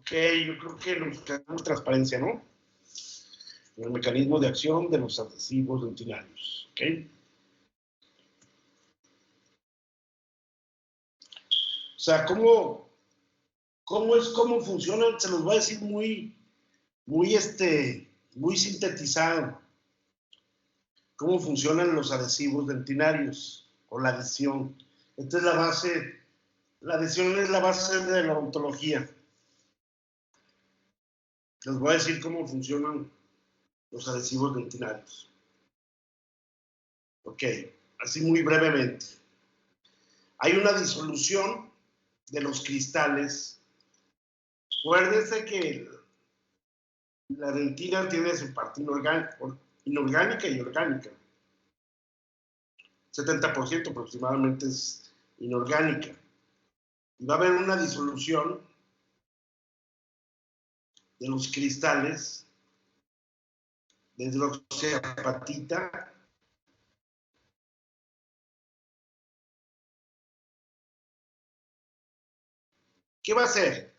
Ok, yo creo que nos quedamos transparencia, ¿no? El mecanismo de acción de los adhesivos dentinarios. ¿Ok? O sea, ¿cómo funcionan? Se los voy a decir muy sintetizado. ¿Cómo funcionan los adhesivos dentinarios o la adhesión? Esta es la base, la adhesión es la base de la odontología. Les voy a decir cómo funcionan los adhesivos dentinarios. Ok, así muy brevemente. Hay una disolución de los cristales. Acuérdense que la dentina tiene su parte inorgánica y orgánica. 70% aproximadamente es inorgánica. Y va a haber una disolución de los cristales de hidroxiapatita ¿qué va a hacer?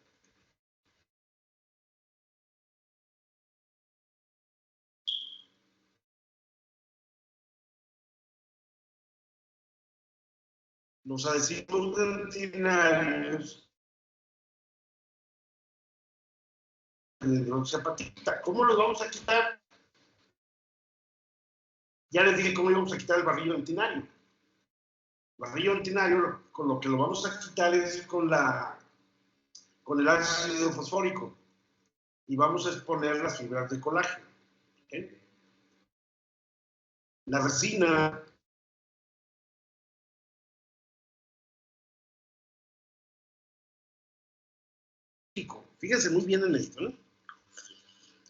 Los adhesivos dentinarios de hidroxiapatita, ¿cómo los vamos a quitar? Ya les dije cómo íbamos a quitar el barrillo dentinario. El barrillo dentinario, con lo que lo vamos a quitar es con el ácido fosfórico y vamos a exponer las fibras de colágeno. ¿Okay? La resina fíjense muy bien en esto, ¿eh?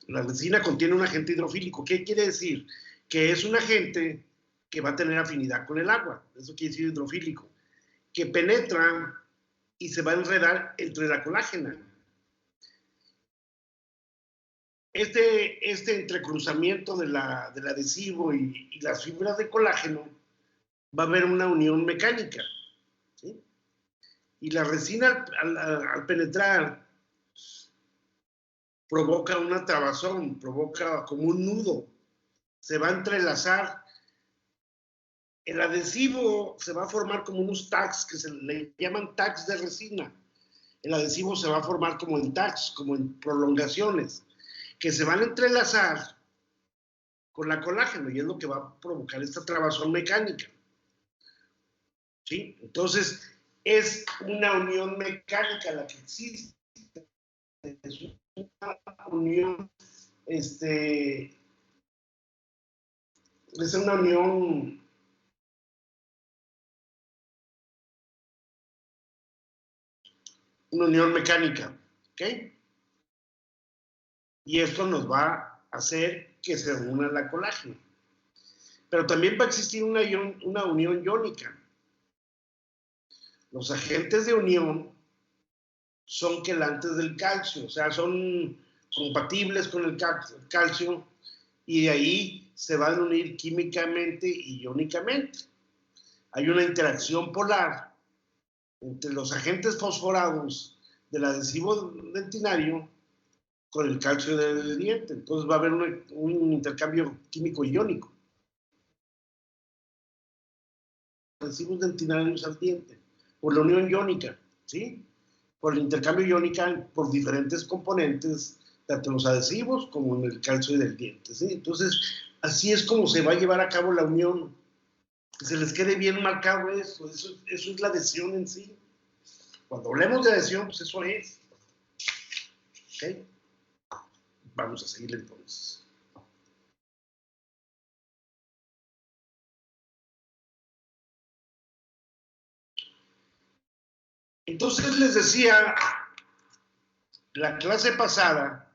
La resina contiene un agente hidrofílico. ¿Qué quiere decir? Que es un agente que va a tener afinidad con el agua. Eso quiere decir hidrofílico. Que penetra y se va a enredar entre la colágena. Este entrecruzamiento del adhesivo y las fibras de colágeno va a haber una unión mecánica. ¿Sí? Y la resina al penetrar provoca una trabazón, provoca como un nudo, se va a entrelazar. El adhesivo se va a formar como unos tags que se le llaman tags de resina. El adhesivo se va a formar como en tags, como en prolongaciones, que se van a entrelazar con la colágeno y es lo que va a provocar esta trabazón mecánica. ¿Sí? Entonces, es una unión mecánica la que existe. Es una unión, es una unión mecánica, ¿ok? Y esto nos va a hacer que se una la colágeno. Pero también va a existir una unión iónica. Los agentes de unión son quelantes del calcio, o sea, son compatibles con el calcio y de ahí se van a unir químicamente y iónicamente. Hay una interacción polar entre los agentes fosforados del adhesivo dentinario con el calcio del diente. Entonces va a haber un intercambio químico iónico. Adhesivos dentinarios al diente, por la unión iónica, ¿sí? Por el intercambio iónico por diferentes componentes, tanto en los adhesivos como en el calcio del diente, ¿sí? Entonces, así es como se va a llevar a cabo la unión. Que se les quede bien marcado eso es la adhesión en sí. Cuando hablemos de adhesión, pues eso es. ¿Ok? Vamos a seguir entonces. Entonces les decía, la clase pasada,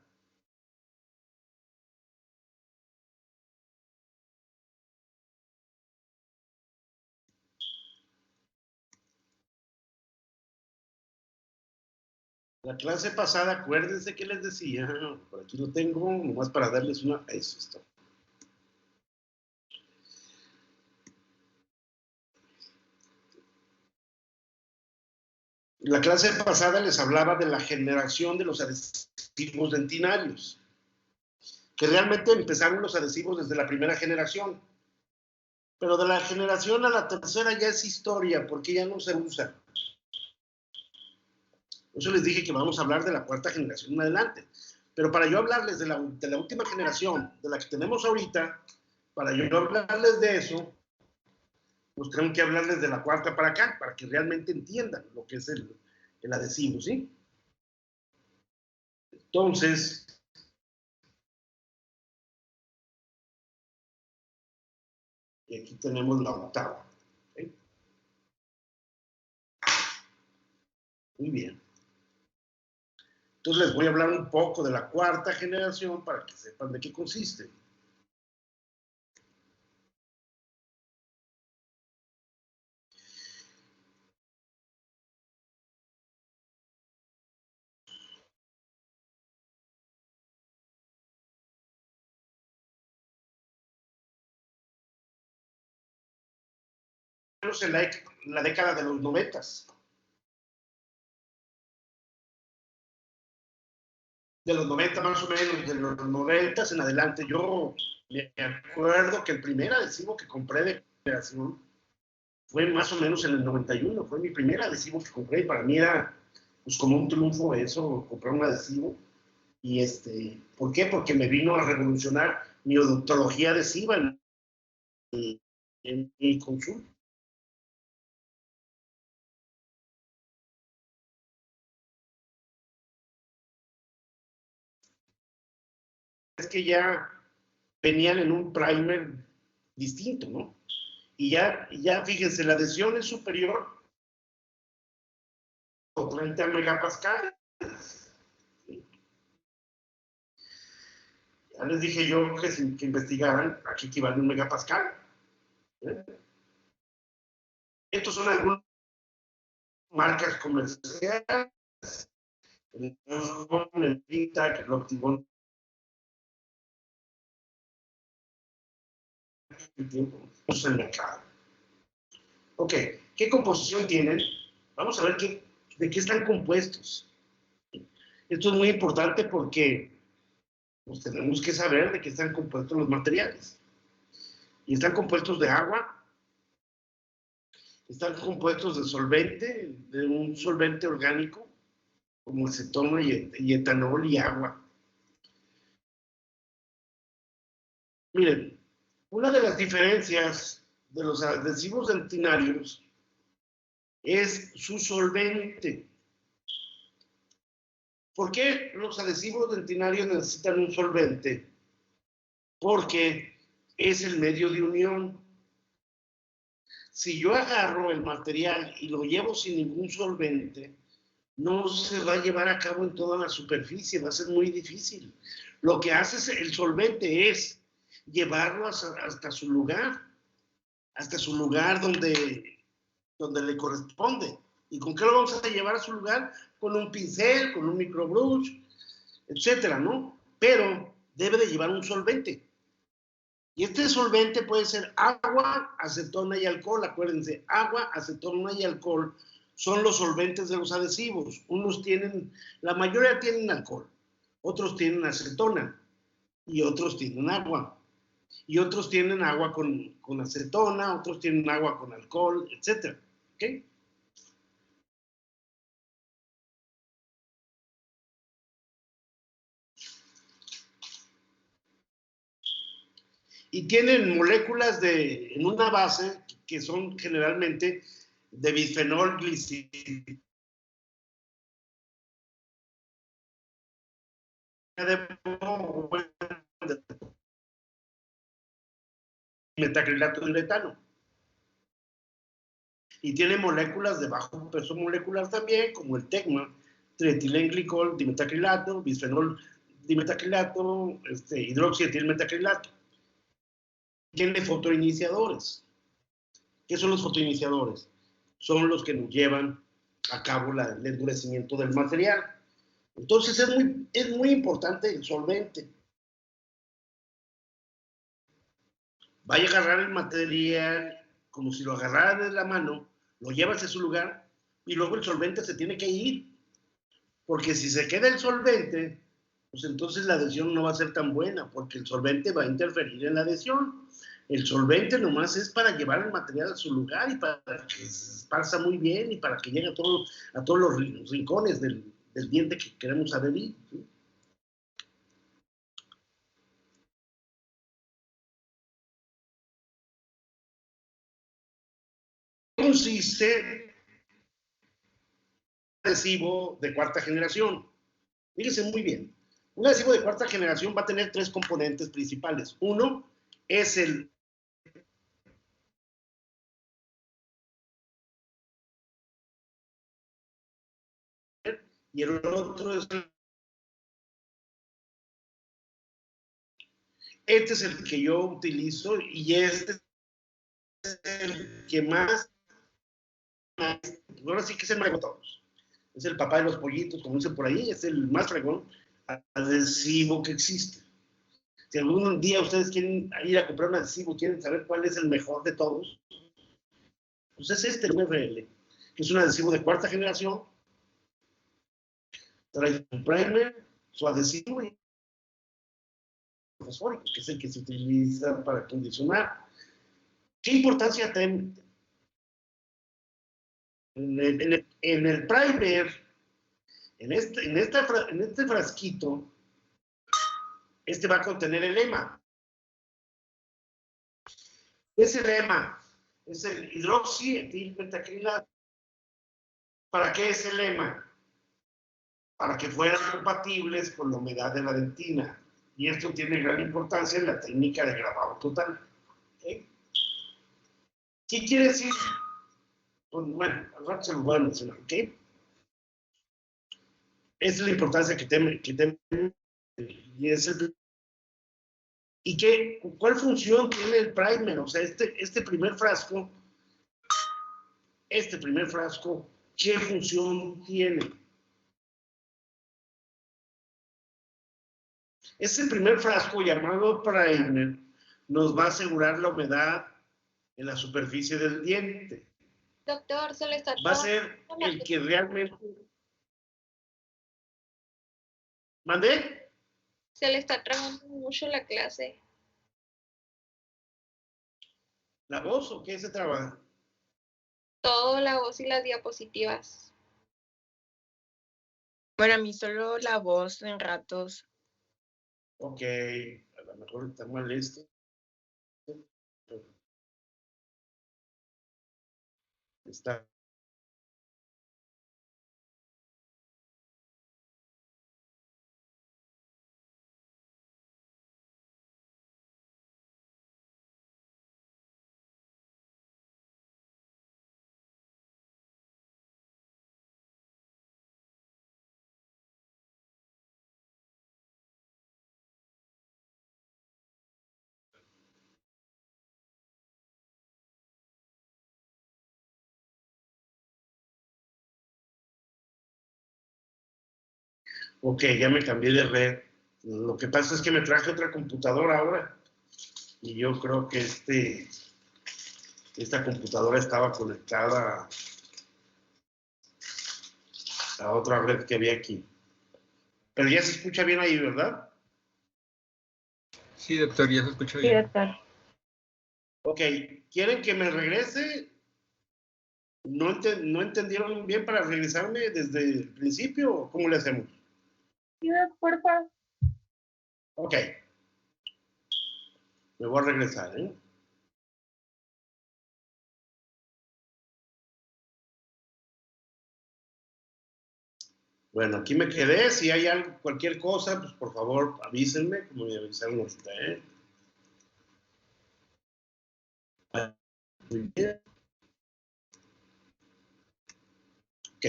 acuérdense que les decía, por aquí lo tengo, nomás para darles una, eso está. En la clase pasada les hablaba de la generación de los adhesivos dentinarios, que realmente empezaron los adhesivos desde la primera generación, pero de la generación a la tercera ya es historia, porque ya no se usa. Por eso les dije que vamos a hablar de la cuarta generación en adelante. Pero para yo hablarles de la última generación, de la que tenemos ahorita, para yo hablarles de eso, pues tenemos que hablarles de la cuarta para acá, para que realmente entiendan lo que es el adhesivo, ¿sí? Entonces, y aquí tenemos la octava. ¿Okay? Muy bien. Entonces les voy a hablar un poco de la cuarta generación para que sepan de qué consiste. En la década de los 90. De los 90 más o menos, de los 90 en adelante. Yo me acuerdo que el primer adhesivo que compré de generación fue más o menos en el 91, fue mi primer adhesivo que compré y para mí era pues como un triunfo eso, comprar un adhesivo. Y ¿por qué? Porque me vino a revolucionar mi odontología adhesiva en mi consulta. Es que ya venían en un primer distinto, ¿no? Y ya fíjense, la adhesión es superior a 30 megapascales. Ya les dije yo que investigaran a qué equivale un megapascal. ¿Eh? Estos son algunas marcas comerciales. El Tic-Tac, el Optibon. El mercado. Ok, ¿qué composición tienen? Vamos a ver de qué están compuestos. Esto es muy importante porque pues, tenemos que saber de qué están compuestos los materiales. Y están compuestos de agua, están compuestos de solvente, de un solvente orgánico, como acetona y etanol y agua. Miren, una de las diferencias de los adhesivos dentinarios es su solvente. ¿Por qué los adhesivos dentinarios necesitan un solvente? Porque es el medio de unión. Si yo agarro el material y lo llevo sin ningún solvente, no se va a llevar a cabo en toda la superficie, va a ser muy difícil. Lo que hace el solvente es llevarlo hasta su lugar donde le corresponde. ¿Y con qué lo vamos a llevar a su lugar? Con un pincel, con un microbrush, etcétera, ¿no? Pero debe de llevar un solvente. Y este solvente puede ser agua, acetona y alcohol. Acuérdense, agua, acetona y alcohol son los solventes de los adhesivos. La mayoría tienen alcohol, otros tienen acetona y otros tienen agua. Y otros tienen agua con acetona, otros tienen agua con alcohol, etc. ¿Okay? Y tienen moléculas en una base que son generalmente de bisfenol glicina de metacrilato de uretano. Y tiene moléculas de bajo peso molecular también, como el TECMA, trietilenglicol, dimetacrilato, bisfenol dimetacrilato, hidroxietilmetacrilato. Tiene fotoiniciadores. ¿Qué son los fotoiniciadores? Son los que nos llevan a cabo el endurecimiento del material. Entonces es muy importante el solvente. Vaya a agarrar el material como si lo agarrara de la mano, lo lleva hacia su lugar, y luego el solvente se tiene que ir, porque si se queda el solvente, pues entonces la adhesión no va a ser tan buena, porque el solvente va a interferir en la adhesión. El solvente nomás es para llevar el material a su lugar y para que se esparza muy bien y para que llegue a todos los rincones del diente que queremos adherir, ¿sí? Consiste un adhesivo de cuarta generación. Fíjense muy bien. Un adhesivo de cuarta generación va a tener tres componentes principales. Uno es el y el otro es este es el que yo utilizo y este es el que más, ahora sí que es el más de todos. Es el papá de los pollitos, como dicen por ahí, es el más fregón adhesivo que existe. Si algún día ustedes quieren ir a comprar un adhesivo, quieren saber cuál es el mejor de todos, pues es este, el URL, que es un adhesivo de cuarta generación. Trae un primer, su adhesivo y fosfórico, que es el que se utiliza para condicionar. ¿Qué importancia tiene? En el primer, en este frasquito, este va a contener el EMA. Ese EMA es el hidroxietilmetacrilato. ¿Para qué es el EMA? Para que fueran compatibles con la humedad de la dentina. Y esto tiene gran importancia en la técnica de grabado total. ¿Okay? ¿Qué quiere decir? Pues bueno, al rato se lo voy a mencionar, ¿ok? Esa es la importancia que tiene y es el, ¿y cuál función tiene el primer? O sea, este primer frasco, ¿qué función tiene? Ese primer frasco llamado primer nos va a asegurar la humedad en la superficie del diente. Doctor, se le está Va a ser el que realmente... ¿Mandé? Se le está trabando mucho la clase. ¿La voz o qué se traba? Todo, la voz y las diapositivas. Bueno, a mí solo la voz en ratos. Ok, a lo mejor está mal esto. Está. Ok, ya me cambié de red. Lo que pasa es que me traje otra computadora ahora. Y yo creo que esta computadora estaba conectada a otra red que había aquí. Pero ya se escucha bien ahí, ¿verdad? Sí, doctor, ya se escucha bien. Sí, doctor. Ok, ¿quieren que me regrese? ¿No entendieron bien para regresarme desde el principio o cómo le hacemos? Sí, por favor. Ok. Me voy a regresar, ¿eh? Bueno, aquí me quedé. Si hay algo, cualquier cosa, pues por favor avísenme, como me avisaron ahorita, ¿eh? Muy bien. Ok.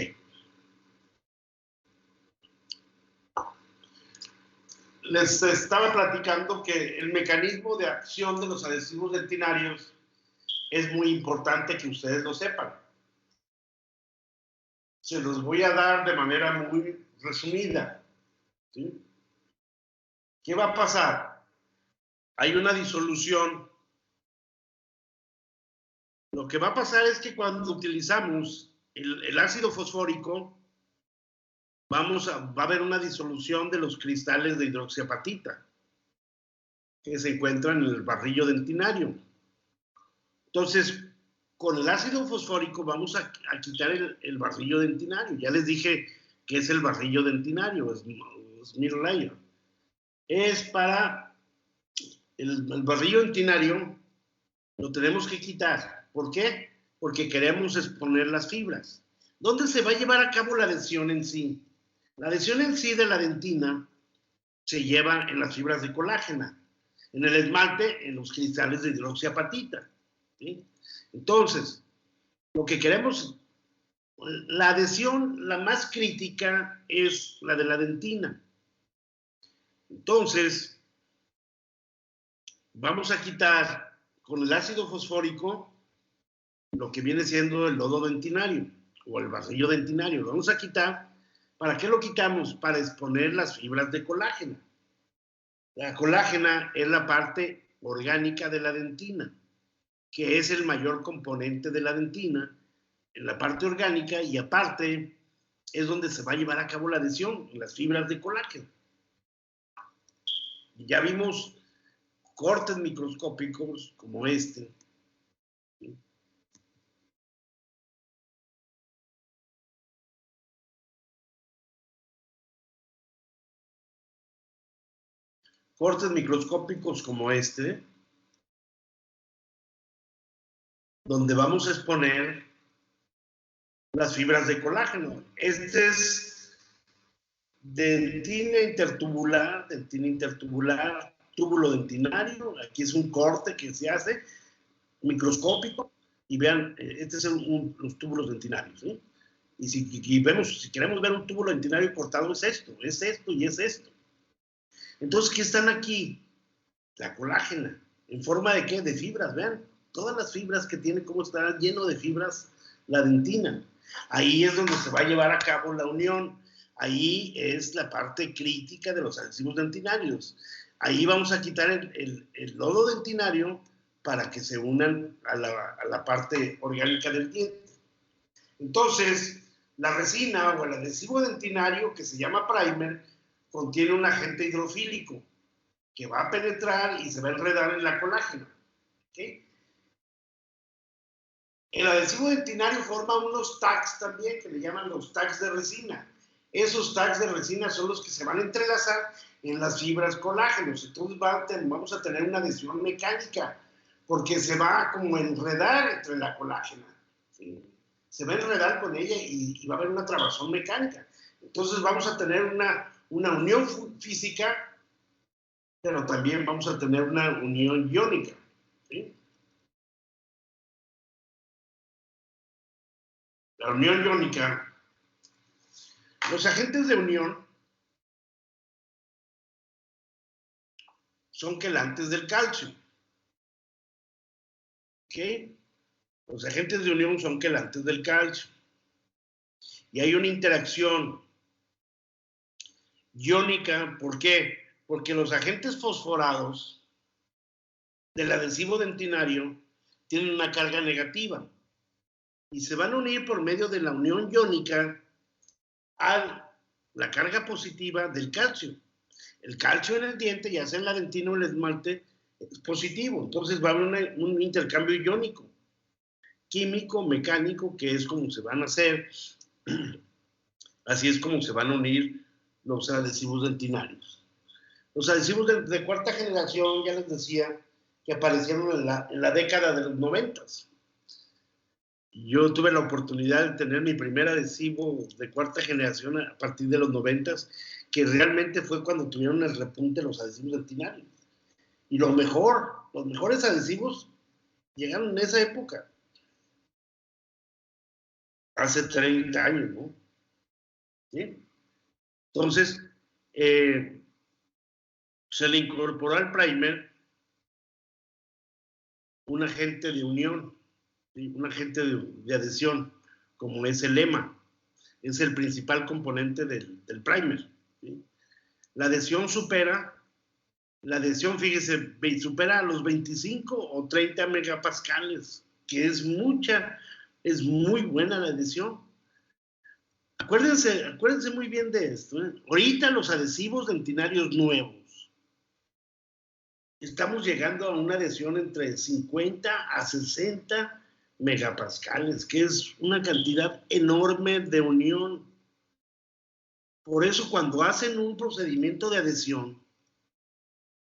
Les estaba platicando que el mecanismo de acción de los adhesivos dentinarios es muy importante que ustedes lo sepan. Se los voy a dar de manera muy resumida, ¿sí? ¿Qué va a pasar? Hay una disolución. Lo que va a pasar es que cuando utilizamos el ácido fosfórico, va a haber una disolución de los cristales de hidroxiapatita que se encuentran en el barrillo dentinario. Entonces, con el ácido fosfórico vamos a quitar el barrillo dentinario. Ya les dije que es el barrillo dentinario, es middle layer. Es para el barrillo dentinario, lo tenemos que quitar. ¿Por qué? Porque queremos exponer las fibras. ¿Dónde se va a llevar a cabo la adhesión en sí? La adhesión en sí de la dentina se lleva en las fibras de colágeno, en el esmalte, en los cristales de hidroxiapatita, ¿sí? Entonces, lo que queremos, la adhesión, la más crítica es la de la dentina. Entonces, vamos a quitar con el ácido fosfórico lo que viene siendo el lodo dentinario o el barrillo dentinario. Lo vamos a quitar. ¿Para qué lo quitamos? Para exponer las fibras de colágeno. La colágena es la parte orgánica de la dentina, que es el mayor componente de la dentina, en la parte orgánica, y aparte es donde se va a llevar a cabo la adhesión, en las fibras de colágeno. Ya vimos cortes microscópicos como este. Cortes microscópicos como este, donde vamos a exponer las fibras de colágeno. Este es dentina intertubular, túbulo dentinario. Aquí es un corte que se hace microscópico y vean, este son los túbulos dentinarios, ¿sí? Y si queremos ver un túbulo dentinario cortado, es esto y es esto. Entonces, ¿qué están aquí? La colágena. ¿En forma de qué? De fibras, vean. Todas las fibras que tiene, cómo está lleno de fibras la dentina. Ahí es donde se va a llevar a cabo la unión. Ahí es la parte crítica de los adhesivos dentinarios. Ahí vamos a quitar el lodo dentinario para que se unan a la parte orgánica del diente. Entonces, la resina o el adhesivo dentinario, que se llama primer, contiene un agente hidrofílico que va a penetrar y se va a enredar en la colágena. ¿Okay? El adhesivo dentinario forma unos tags también, que le llaman los tags de resina. Esos tags de resina son los que se van a entrelazar en las fibras colágenos. Entonces vamos a tener una adhesión mecánica, porque se va como a enredar entre la colágena, ¿sí? Se va a enredar con ella y va a haber una trabazón mecánica. Entonces vamos a tener una unión física, pero también vamos a tener una unión iónica, ¿sí? La unión iónica, los agentes de unión son quelantes del calcio. ¿Ok? Los agentes de unión son quelantes del calcio. Y hay una interacción iónica. ¿Por qué? Porque los agentes fosforados del adhesivo dentinario tienen una carga negativa y se van a unir por medio de la unión iónica a la carga positiva del calcio. El calcio en el diente, ya sea en la dentina o el esmalte, es positivo. Entonces va a haber un intercambio iónico, químico, mecánico, que es como se van a hacer. Así es como se van a unir los adhesivos dentinarios. Los adhesivos de cuarta generación, ya les decía, que aparecieron en la década de los 90. Yo tuve la oportunidad de tener mi primer adhesivo de cuarta generación a partir de los 90, que realmente fue cuando tuvieron el repunte los adhesivos dentinarios. Y los mejores adhesivos llegaron en esa época, hace 30 años, ¿no? ¿Sí? Entonces, se le incorporó al primer un agente de unión, ¿sí? Un agente de adhesión, como es el EMA. Es el principal componente del primer, ¿sí? La adhesión, fíjese, supera los 25 o 30 megapascales, que es muy buena la adhesión. Acuérdense muy bien de esto, ¿eh? Ahorita los adhesivos dentinarios nuevos, estamos llegando a una adhesión entre 50 a 60 megapascales, que es una cantidad enorme de unión. Por eso cuando hacen un procedimiento de adhesión,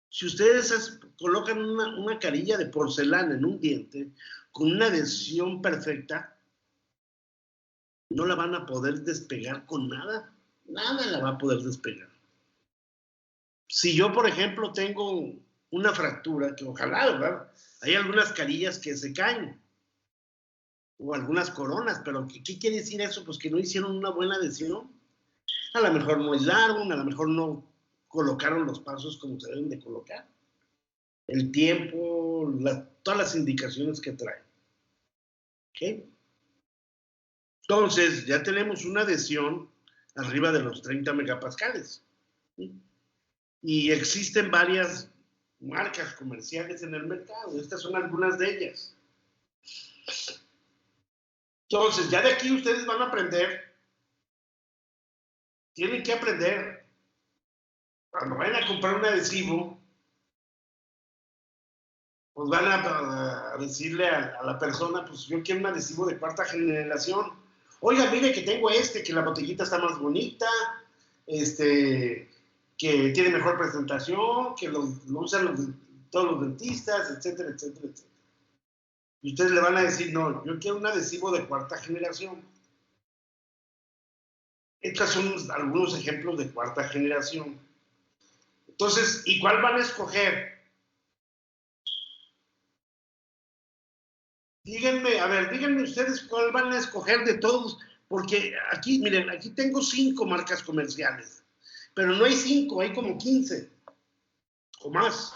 si ustedes colocan una carilla de porcelana en un diente con una adhesión perfecta, no la van a poder despegar con nada. Nada la va a poder despegar. Si yo, por ejemplo, tengo una fractura, que ojalá, ¿verdad? Hay algunas carillas que se caen, o algunas coronas, pero ¿qué quiere decir eso? Pues que no hicieron una buena adhesión. A lo mejor no aislaron, a lo mejor no colocaron los pasos como se deben de colocar. El tiempo, todas las indicaciones que traen. ¿Ok? Entonces, ya tenemos una adhesión arriba de los 30 megapascales. ¿Sí? Y existen varias marcas comerciales en el mercado. Estas son algunas de ellas. Entonces, ya de aquí ustedes van a aprender. Tienen que aprender. Cuando vayan a comprar un adhesivo, pues van a decirle a la persona, pues yo quiero un adhesivo de 4ª generación. Oiga, mire que tengo que la botellita está más bonita, que tiene mejor presentación, que lo usan todos los dentistas, etcétera, etcétera, etcétera. Y ustedes le van a decir, no, yo quiero un adhesivo de 4ª generación. Estos son algunos ejemplos de 4ª generación. Entonces, ¿y cuál van a escoger? Díganme ustedes cuál van a escoger de todos, porque aquí, miren, aquí tengo 5 marcas comerciales, pero no hay 5, hay como 15 o más.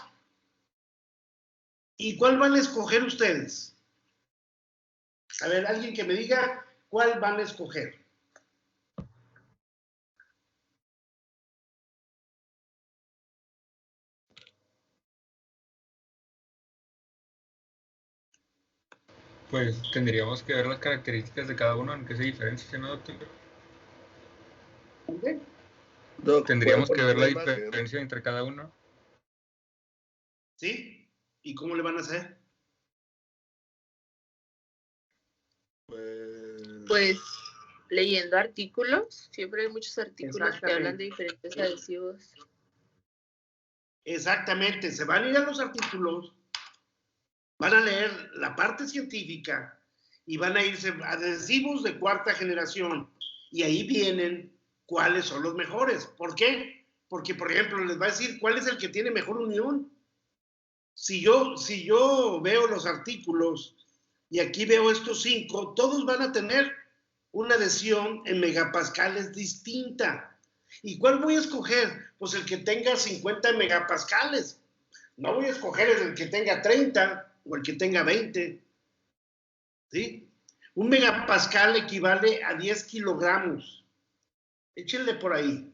¿Y cuál van a escoger ustedes? A ver, alguien que me diga cuál van a escoger. Pues tendríamos que ver las características de cada uno, en qué se diferencian, ¿no, doctor? ¿Okay? Tendríamos que ver la diferencia entre cada uno. ¿Sí? ¿Y cómo le van a hacer? Pues leyendo artículos, siempre hay muchos artículos que hablan de diferentes adhesivos. Exactamente, se van a ir a los artículos, van a leer la parte científica y van a irse a adhesivos de 4ª generación y ahí vienen cuáles son los mejores. ¿Por qué? Porque, por ejemplo, les va a decir cuál es el que tiene mejor unión. Si yo veo los artículos y aquí veo estos 5, todos van a tener una adhesión en megapascales distinta. ¿Y cuál voy a escoger? Pues el que tenga 50 megapascales. No voy a escoger el que tenga 30 o el que tenga 20. ¿Sí? Un megapascal equivale a 10 kilogramos. Échenle por ahí.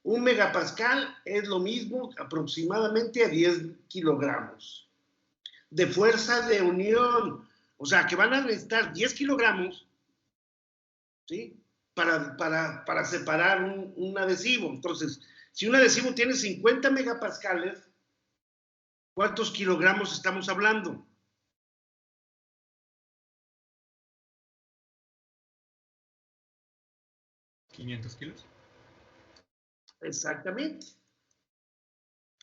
Un megapascal es lo mismo aproximadamente a 10 kilogramos de fuerza de unión. O sea, que van a necesitar 10 kilogramos, ¿sí? Para separar un adhesivo. Entonces, si un adhesivo tiene 50 megapascales, ¿cuántos kilogramos estamos hablando? ¿500 kilos? Exactamente.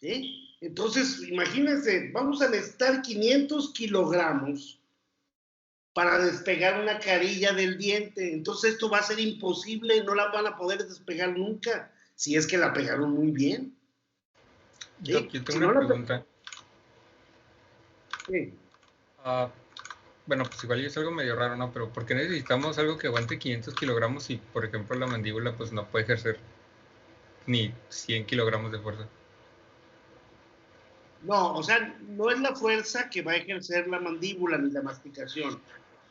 ¿Sí? Entonces, imagínense, vamos a necesitar 500 kilogramos para despegar una carilla del diente. Entonces, esto va a ser imposible, no la van a poder despegar nunca, si es que la pegaron muy bien. ¿Sí? Doc, yo tengo una pregunta. Sí. Bueno, pues igual es algo medio raro, ¿no? Pero ¿por qué necesitamos algo que aguante 500 kilogramos si, por ejemplo, la mandíbula pues no puede ejercer ni 100 kilogramos de fuerza? No, o sea, no es la fuerza que va a ejercer la mandíbula ni la masticación.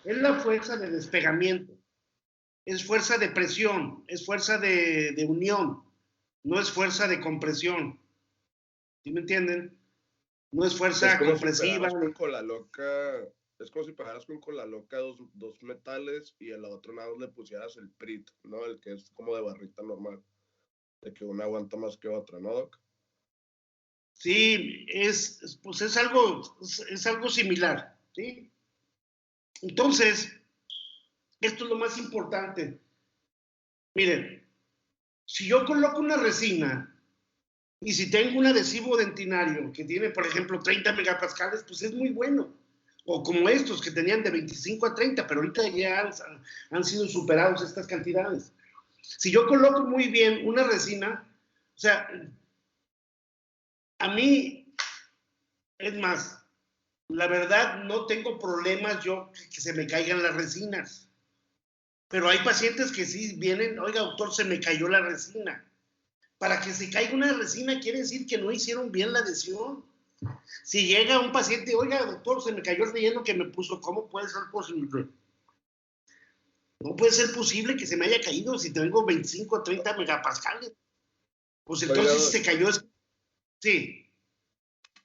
Es la fuerza de despegamiento. Es fuerza de presión, es fuerza de unión, no es fuerza de compresión. ¿Sí me entienden? No es fuerza compresiva. Con la loca es como si pegaras con cola loca dos metales y el otro nada más le pusieras el PRIT, ¿no? El que es como de barrita normal, de que una aguanta más que otra, ¿no, Doc? Sí, pues es algo similar, ¿sí? Entonces, esto es lo más importante. Miren, si yo coloco una resina y si tengo un adhesivo dentinario que tiene, por ejemplo, 30 megapascales, pues es muy bueno. O como estos que tenían de 25 a 30, pero ahorita ya han sido superados estas cantidades. Si yo coloco muy bien una resina, o sea, a mí, es más, la verdad no tengo problemas yo que se me caigan las resinas. Pero hay pacientes que sí vienen, oiga, doctor, se me cayó la resina. Para que se caiga una resina quiere decir que no hicieron bien la adhesión. Si llega un paciente, oiga, doctor, se me cayó el relleno que me puso, ¿cómo puede ser posible? No puede ser posible que se me haya caído si tengo 25 o 30 megapascales. Pues entonces Oiga, se cayó. Sí.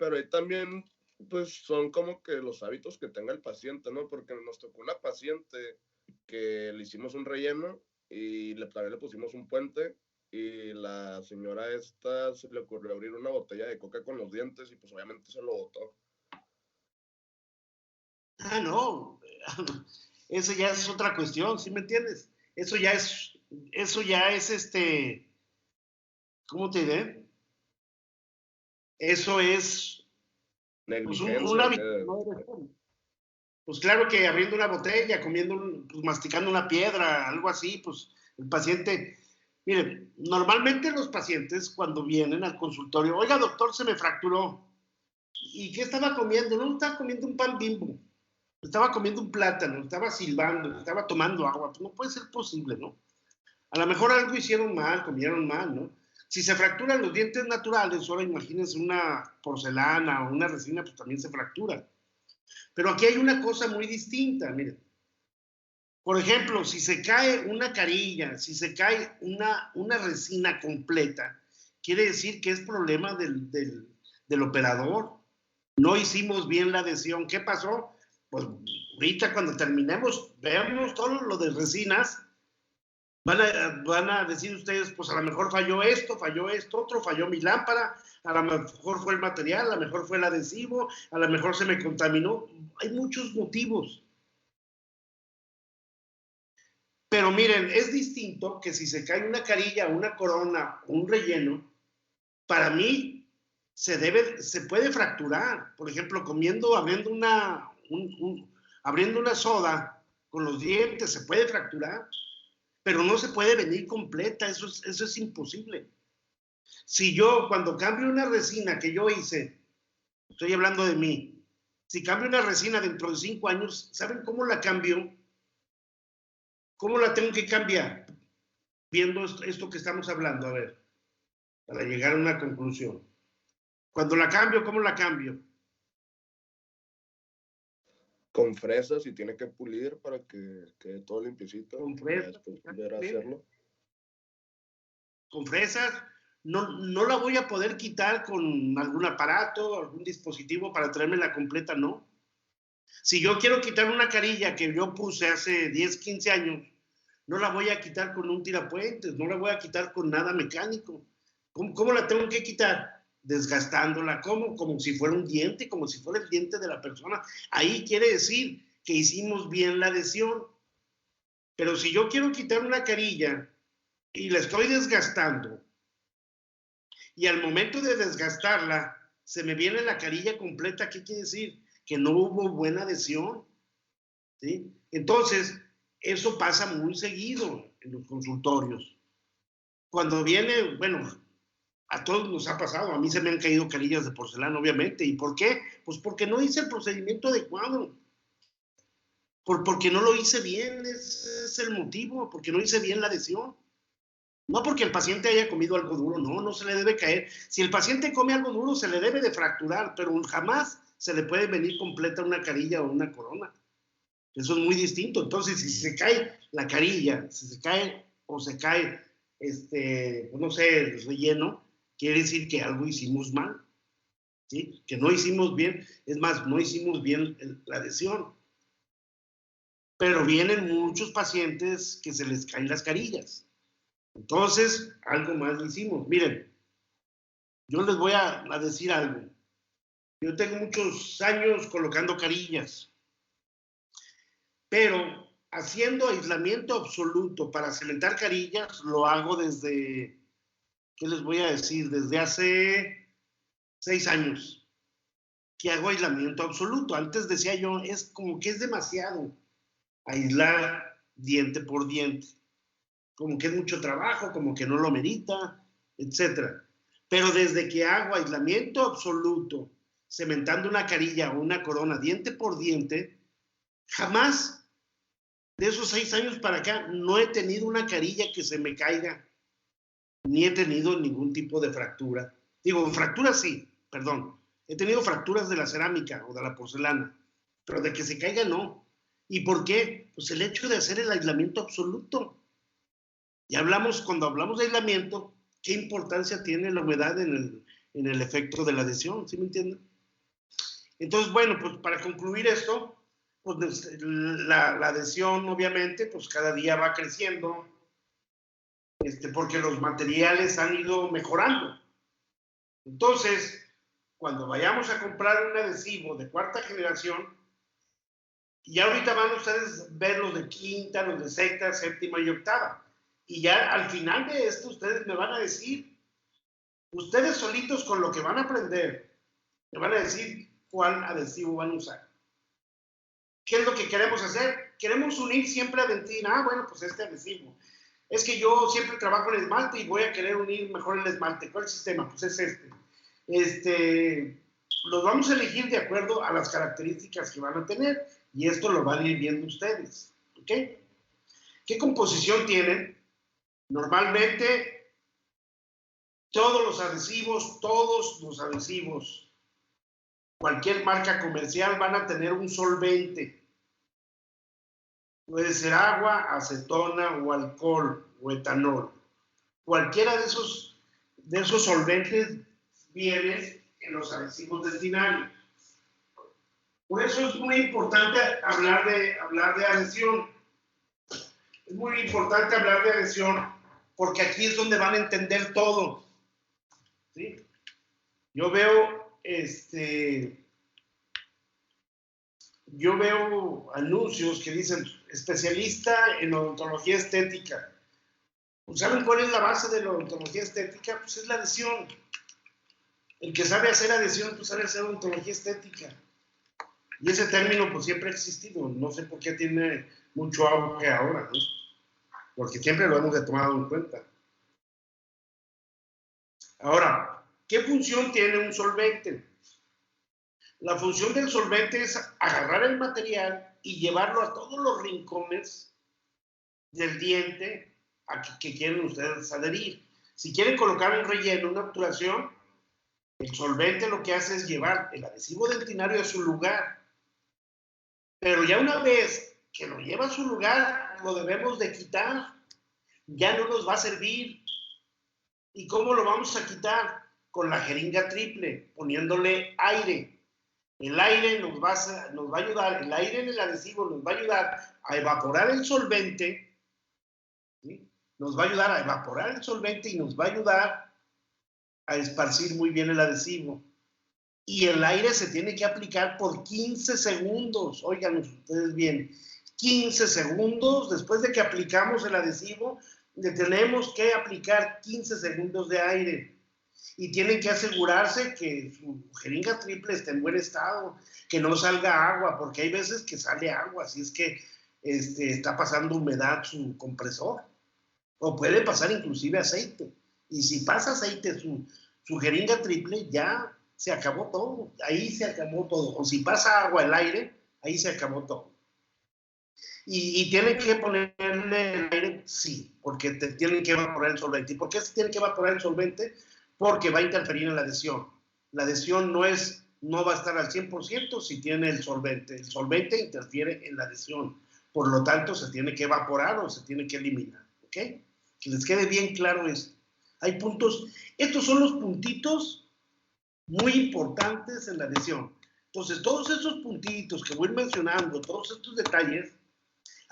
pero ahí también, pues son como que los hábitos que tenga el paciente, ¿no? Porque nos tocó una paciente que le hicimos un relleno y también le pusimos un puente y la señora esta se le ocurrió abrir una botella de coca con los dientes y pues obviamente se lo botó. Ah, no. Eso ya es otra cuestión, ¿sí me entiendes? Eso ya es ¿cómo te diré? Eso es pues un Negligencia, hábito, que ¿no? Pues claro que abriendo una botella, pues masticando una piedra, algo así, pues el paciente, miren, normalmente los pacientes cuando vienen al consultorio, oiga doctor, se me fracturó, ¿y qué estaba comiendo? No, estaba comiendo un pan Bimbo, estaba comiendo un plátano, estaba silbando, estaba tomando agua, pues no puede ser posible, ¿no? A lo mejor algo hicieron mal, comieron mal, ¿no? Si se fracturan los dientes naturales, ahora imagínense una porcelana o una resina, pues también se fractura. Pero aquí hay una cosa muy distinta, miren. Por ejemplo, si se cae una carilla, si se cae una resina completa, quiere decir que es problema del operador. No hicimos bien la adhesión. ¿Qué pasó? Pues ahorita cuando terminemos, veamos todo lo de resinas, van a decir ustedes, pues a lo mejor falló esto, otro, falló mi lámpara, a lo mejor fue el material, a lo mejor fue el adhesivo, a lo mejor se me contaminó. Hay muchos motivos. Pero miren, es distinto que si se cae una carilla, una corona, un relleno, para mí se puede fracturar. Por ejemplo, abriendo una soda con los dientes, se puede fracturar, pero no se puede venir completa, eso es imposible. Si yo, cuando cambio una resina que yo hice, estoy hablando de mí, si cambio una resina dentro de 5 años, ¿saben cómo la cambio? ¿Cómo la tengo que cambiar? Viendo esto que estamos hablando, a ver, para llegar a una conclusión. Cuando la cambio, ¿cómo la cambio? con fresas y tiene que pulir para que quede todo limpiecito. Con fresas. Después volver a hacerlo. Con fresas. No la voy a poder quitar con algún aparato, algún dispositivo para traérmela completa, no. Si yo quiero quitar una carilla que yo puse hace 10, 15 años, no la voy a quitar con un tirapuentes, no la voy a quitar con nada mecánico. ¿Cómo la tengo que quitar? Desgastándola. ¿Cómo? Como si fuera un diente, como si fuera el diente de la persona. Ahí quiere decir que hicimos bien la adhesión. Pero si yo quiero quitar una carilla y la estoy desgastando, y al momento de desgastarla, se me viene la carilla completa, ¿qué quiere decir? Que no hubo buena adhesión, ¿sí? Entonces, eso pasa muy seguido en los consultorios. Cuando viene, bueno, a todos nos ha pasado, a mí se me han caído carillas de porcelana, obviamente. ¿Y por qué? Pues porque no hice el procedimiento adecuado. Porque no lo hice bien, ese es el motivo, porque no hice bien la adhesión. No porque el paciente haya comido algo duro, no se le debe caer. Si el paciente come algo duro, se le debe de fracturar, pero jamás se le puede venir completa una carilla o una corona. Eso es muy distinto. Entonces, si se cae la carilla, si se cae o se cae, no sé, el relleno, quiere decir que algo hicimos mal, ¿sí? Que no hicimos bien, es más, no hicimos bien la adhesión. pero vienen muchos pacientes que se les caen las carillas. Entonces, algo más le hicimos. Miren, yo les voy a decir algo. Yo tengo muchos años colocando carillas, pero haciendo aislamiento absoluto para cementar carillas, lo hago desde, ¿qué les voy a decir? Desde hace 6 años que hago aislamiento absoluto. Antes decía yo, es como que es demasiado aislar diente por diente. Como que es mucho trabajo, como que no lo merita, etc. Pero desde que hago aislamiento absoluto, cementando una carilla o una corona diente por diente, jamás de esos 6 años para acá no he tenido una carilla que se me caiga, ni he tenido ningún tipo de fractura. Digo, fracturas sí, perdón. He tenido fracturas de la cerámica o de la porcelana, pero de que se caiga no. ¿Y por qué? Pues el hecho de hacer el aislamiento absoluto. Y cuando hablamos de aislamiento, ¿qué importancia tiene la humedad en el efecto de la adhesión? ¿Sí me entienden? Entonces, bueno, pues para concluir esto, pues la adhesión obviamente, pues cada día va creciendo, porque los materiales han ido mejorando. Entonces, cuando vayamos a comprar un adhesivo de 4ª generación, y ahorita van ustedes a ver los de 5ª, los de 6ª, 7ª y 8ª. Y ya al final de esto ustedes me van a decir, ustedes solitos con lo que van a aprender, me van a decir cuál adhesivo van a usar. ¿Qué es lo que queremos hacer? Queremos unir siempre a dentina. Bueno, pues este adhesivo. Es que yo siempre trabajo en esmalte y voy a querer unir mejor el esmalte. ¿Cuál sistema? Pues es los vamos a elegir de acuerdo a las características que van a tener y esto lo van a ir viendo ustedes. ¿Ok? ¿Qué composición tienen? Normalmente, todos los adhesivos, cualquier marca comercial van a tener un solvente. Puede ser agua, acetona o alcohol o etanol. Cualquiera de esos solventes viene en los adhesivos dentinarios. Por eso es muy importante hablar de adhesión. Es muy importante hablar de adhesión porque aquí es donde van a entender todo. ¿Sí? Yo veo anuncios que dicen especialista en odontología estética. ¿Saben cuál es la base de la odontología estética? Pues es la adhesión. El que sabe hacer adhesión, pues sabe hacer odontología estética. Y ese término pues siempre ha existido. No sé por qué tiene mucho auge ahora, ¿no? Porque siempre lo hemos tomado en cuenta. Ahora, ¿qué función tiene un solvente? La función del solvente es agarrar el material y llevarlo a todos los rincones del diente a que quieren ustedes adherir. Si quieren colocar un relleno, una obturación, el solvente lo que hace es llevar el adhesivo dentinario a su lugar. Pero ya una vez que lo lleva a su lugar, lo debemos de quitar. Ya no nos va a servir. ¿Y cómo lo vamos a quitar? Con la jeringa triple, poniéndole aire. El aire nos va a ayudar, el aire en el adhesivo nos va a ayudar a evaporar el solvente, ¿sí? Nos va a ayudar a evaporar el solvente y nos va a ayudar a esparcir muy bien el adhesivo. Y el aire se tiene que aplicar por 15 segundos. Oigan ustedes bien, 15 segundos después de que aplicamos el adhesivo, le tenemos que aplicar 15 segundos de aire. Y tienen que asegurarse que su jeringa triple esté en buen estado, que no salga agua, porque hay veces que sale agua, si es que está pasando humedad su compresor. O puede pasar inclusive aceite. Y si pasa aceite su jeringa triple, ya se acabó todo. Ahí se acabó todo. O si pasa agua el aire, ahí se acabó todo. Y tienen que ponerle el aire, sí, porque tienen que evaporar el solvente. ¿Y por qué se tiene que evaporar el solvente? Porque va a interferir en la adhesión. La adhesión no va a estar al 100% si tiene el solvente. El solvente interfiere en la adhesión. Por lo tanto, se tiene que evaporar o se tiene que eliminar. ¿Ok? Que les quede bien claro esto. Hay puntos. Estos son los puntitos muy importantes en la adhesión. Entonces, todos esos puntitos que voy mencionando, todos estos detalles,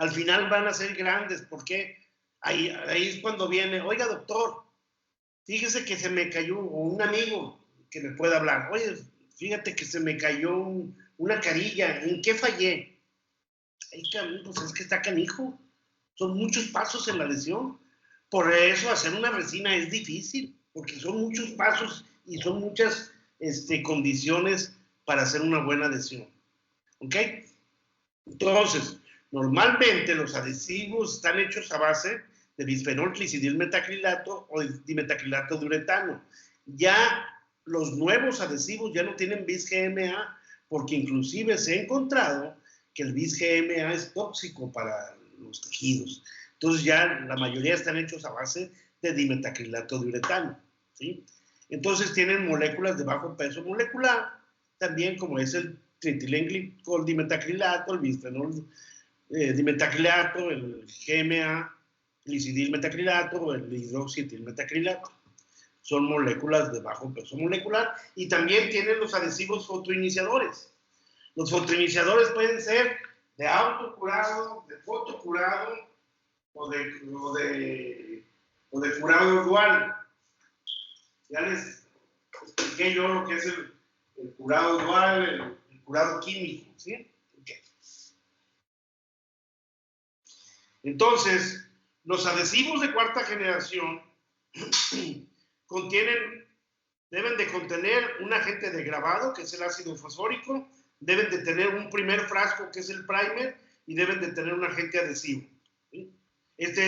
al final van a ser grandes, porque ahí es cuando viene, oiga doctor, fíjese que se me cayó, o un amigo que me pueda hablar, oye, fíjate que se me cayó una carilla, ¿en qué fallé? Ay, pues es que está canijo, son muchos pasos en la lesión, por eso hacer una resina es difícil, porque son muchos pasos y son muchas condiciones para hacer una buena adhesión, ¿ok? Entonces, normalmente los adhesivos están hechos a base de bisfenol glicidilmetacrilato o dimetacrilato de uretano. Ya los nuevos adhesivos ya no tienen bis-GMA, porque inclusive se ha encontrado que el bis-GMA es tóxico para los tejidos. Entonces ya la mayoría están hechos a base de dimetacrilato de uretano, ¿sí? Entonces tienen moléculas de bajo peso molecular, también como es el tritilenglicol dimetacrilato, el bisfenol dimetacrilato, el GMA, glicidilmetacrilato o el hidroxietilmetacrilato. Son moléculas de bajo peso molecular y también tienen los adhesivos fotoiniciadores. Los fotoiniciadores pueden ser de autocurado, de fotocurado o de curado dual. Ya les expliqué yo lo que es el curado dual, el curado químico, ¿sí? Okay. Entonces, los adhesivos de cuarta generación deben de contener un agente de grabado, que es el ácido fosfórico, deben de tener un primer frasco, que es el primer, y deben de tener un agente adhesivo, ¿sí? Este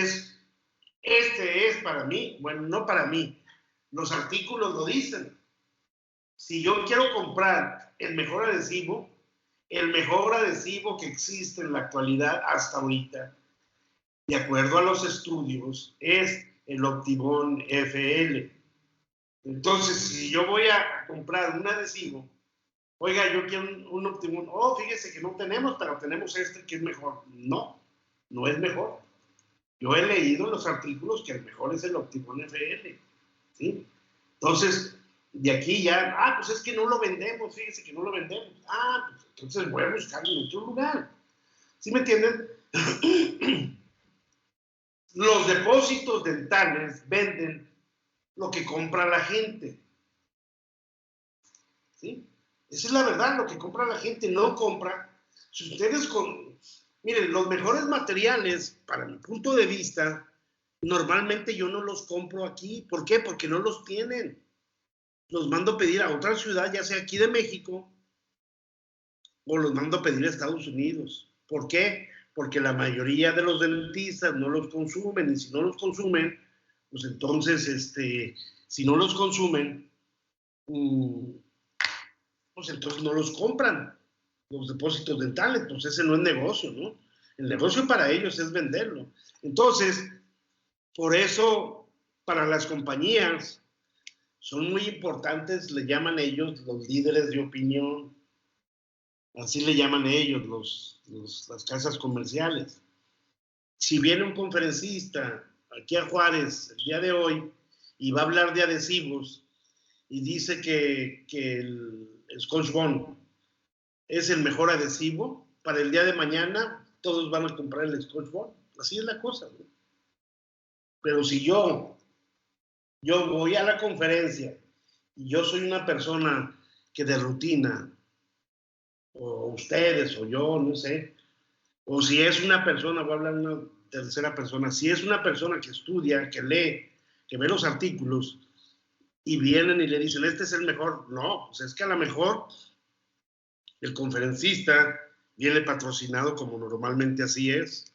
es para mí, bueno, no para mí, los artículos lo dicen. Si yo quiero comprar el mejor adhesivo que existe en la actualidad hasta ahorita, de acuerdo a los estudios, es el Optibond FL. Entonces, si yo voy a comprar un adhesivo, oiga, yo quiero un Optibond, fíjese que no tenemos, pero tenemos este que es mejor. No, no es mejor. Yo he leído en los artículos que el mejor es el Optibond FL, ¿sí? Entonces, de aquí ya, pues es que no lo vendemos, fíjese que no lo vendemos. Pues entonces voy a buscarlo en otro lugar. ¿Sí me entienden? Los depósitos dentales venden lo que compra la gente, ¿sí? Esa es la verdad, lo que compra la gente no compra. Si ustedes miren, los mejores materiales, para mi punto de vista, normalmente yo no los compro aquí. ¿Por qué? Porque no los tienen. Los mando a pedir a otra ciudad, ya sea aquí de México, o los mando a pedir a Estados Unidos. ¿Por qué? Porque la mayoría de los dentistas no los consumen, y si no los consumen, pues entonces, si no los consumen, pues entonces no los compran, los depósitos dentales, pues ese no es negocio, ¿no? El negocio para ellos es venderlo. Entonces, por eso, para las compañías, son muy importantes, le llaman ellos los líderes de opinión, así le llaman ellos, las casas comerciales. Si viene un conferencista aquí a Juárez el día de hoy y va a hablar de adhesivos y dice que el Scotch-Bond es el mejor adhesivo, para el día de mañana todos van a comprar el Scotch-Bond. Así es la cosa, ¿no? Pero si yo voy a la conferencia y yo soy una persona que de rutina, o ustedes, o yo, no sé, o si es una persona, voy a hablar de una tercera persona, si es una persona que estudia, que lee, que ve los artículos, y vienen y le dicen, este es el mejor, no, pues es que a lo mejor el conferencista viene patrocinado, como normalmente así es,